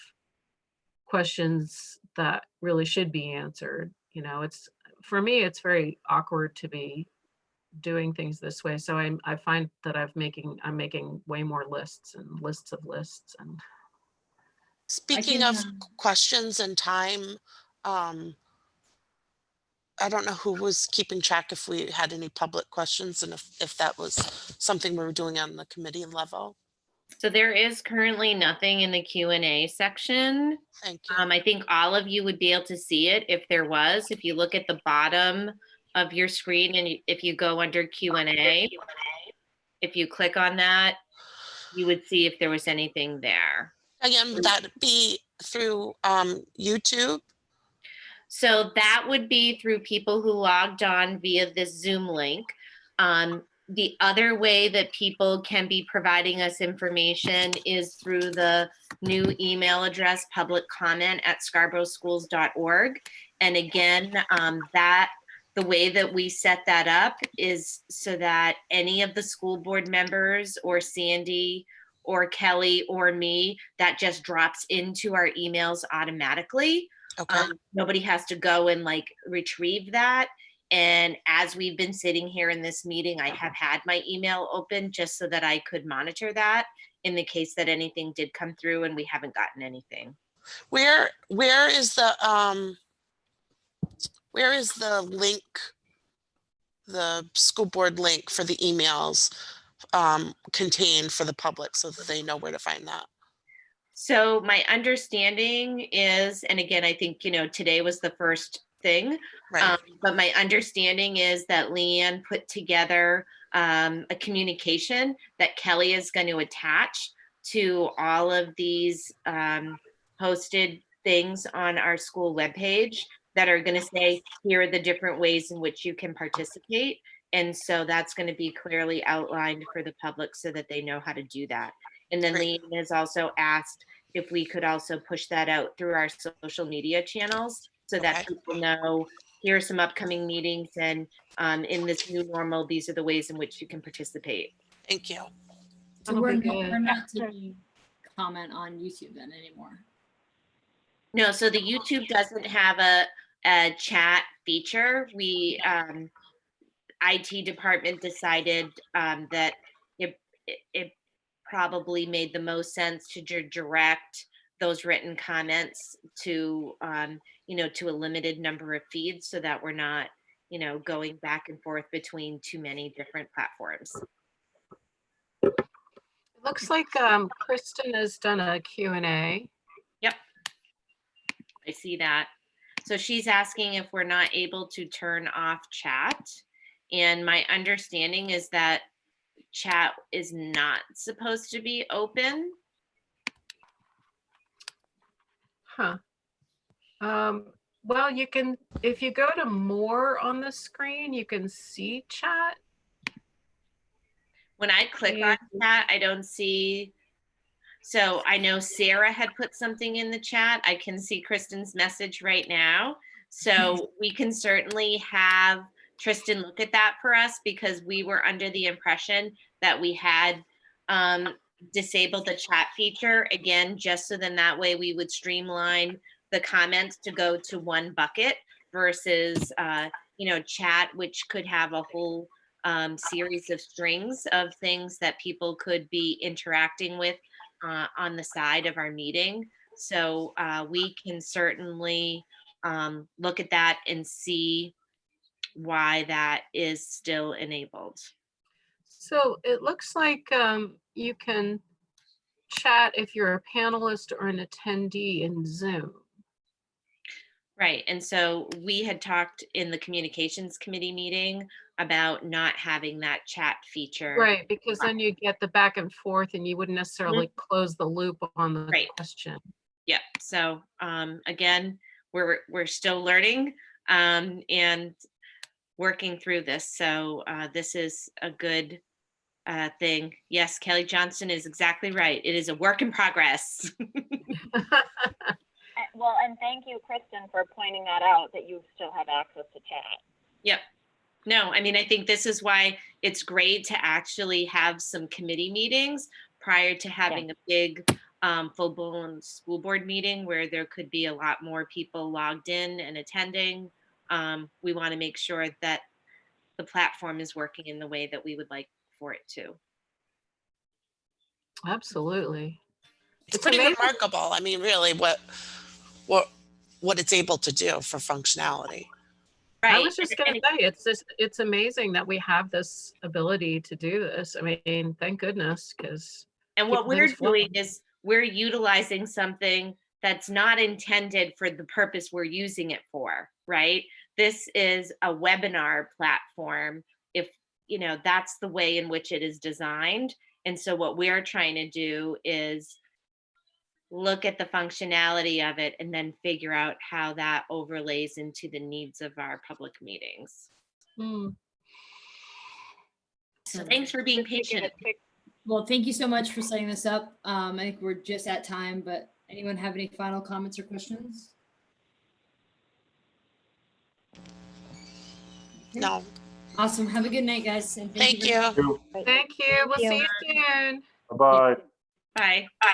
questions that really should be answered. For me, it's very awkward to be doing things this way. So I find that I'm making way more lists and lists of lists. And speaking of questions and time, I don't know who was keeping track if we had any public questions and if that was something we were doing on the committee level. So there is currently nothing in the Q&A section. Thank you. I think all of you would be able to see it if there was. If you look at the bottom of your screen and if you go under Q&A, if you click on that, you would see if there was anything there. Again, would that be through YouTube? So that would be through people who logged on via this Zoom link. The other way that people can be providing us information is through the new email address, publiccomment@scarboroughschools.org. And again, the way that we set that up is so that any of the school board members or Sandy or Kelly or me, that just drops into our emails automatically. Okay. Nobody has to go and like retrieve that. And as we've been sitting here in this meeting, I have had my email open just so that I could monitor that in the case that anything did come through and we haven't gotten anything. Where is the link, the school board link for the emails contained for the public so that they know where to find that? So my understanding is, and again, I think, today was the first thing, Right. But my understanding is that Leanne put together a communication that Kelly is going to attach to all of these posted things on our school webpage that are going to say, here are the different ways in which you can participate. And so that's going to be clearly outlined for the public so that they know how to do that. And then Leanne has also asked if we could also push that out through our social media channels so that people know, here are some upcoming meetings, and in this new normal, these are the ways in which you can participate. Thank you. So we're not taking comment on YouTube then anymore. No, so the YouTube doesn't have a chat feature. We, IT department decided that it probably made the most sense to direct those written comments to, to a limited number of feeds so that we're not, going back and forth between too many different platforms. It looks like Kristen has done a Q&A. Yep. I see that. So she's asking if we're not able to turn off chat. And my understanding is that chat is not supposed to be open. Huh. Well, you can, if you go to more on the screen, you can see chat. When I click on chat, I don't see. So I know Sarah had put something in the chat. I can see Kristen's message right now. So we can certainly have Tristan look at that for us, because we were under the impression that we had disabled the chat feature, again, just so then that way we would streamline the comments to go to one bucket versus, chat, which could have a whole series of strings of things that people could be interacting with on the side of our meeting. So we can certainly look at that and see why that is still enabled. So it looks like you can chat if you're a panelist or an attendee in Zoom. Right. And so we had talked in the communications committee meeting about not having that chat feature. Right, because then you get the back and forth and you wouldn't necessarily close the loop on the Right. question. Yeah. So again, we're still learning and working through this. So this is a good thing. Yes, Kelly Johnson is exactly right. It is a work in progress. Well, and thank you, Kristen, for pointing that out, that you still have access to chat. Yep. No, I mean, I think this is why it's great to actually have some committee meetings prior to having a big full-blown school board meeting where there could be a lot more people logged in and attending. We want to make sure that the platform is working in the way that we would like for it to. Absolutely. It's pretty amazing. remarkable. I mean, really, what it's able to do for functionality. Right. I was just going to say, it's amazing that we have this ability to do this. I mean, thank goodness, because. And what we're doing is we're utilizing something that's not intended for the purpose we're using it for, right? This is a webinar platform, if, that's the way in which it is designed. And so what we're trying to do is look at the functionality of it and then figure out how that overlays into the needs of our public meetings. So thanks for being patient. Well, thank you so much for setting this up. I think we're just at time, but anyone have any final comments or questions? No. Awesome. Have a good night, guys. And Thank you. Thank you. We'll see you soon. Bye-bye. Bye. Bye.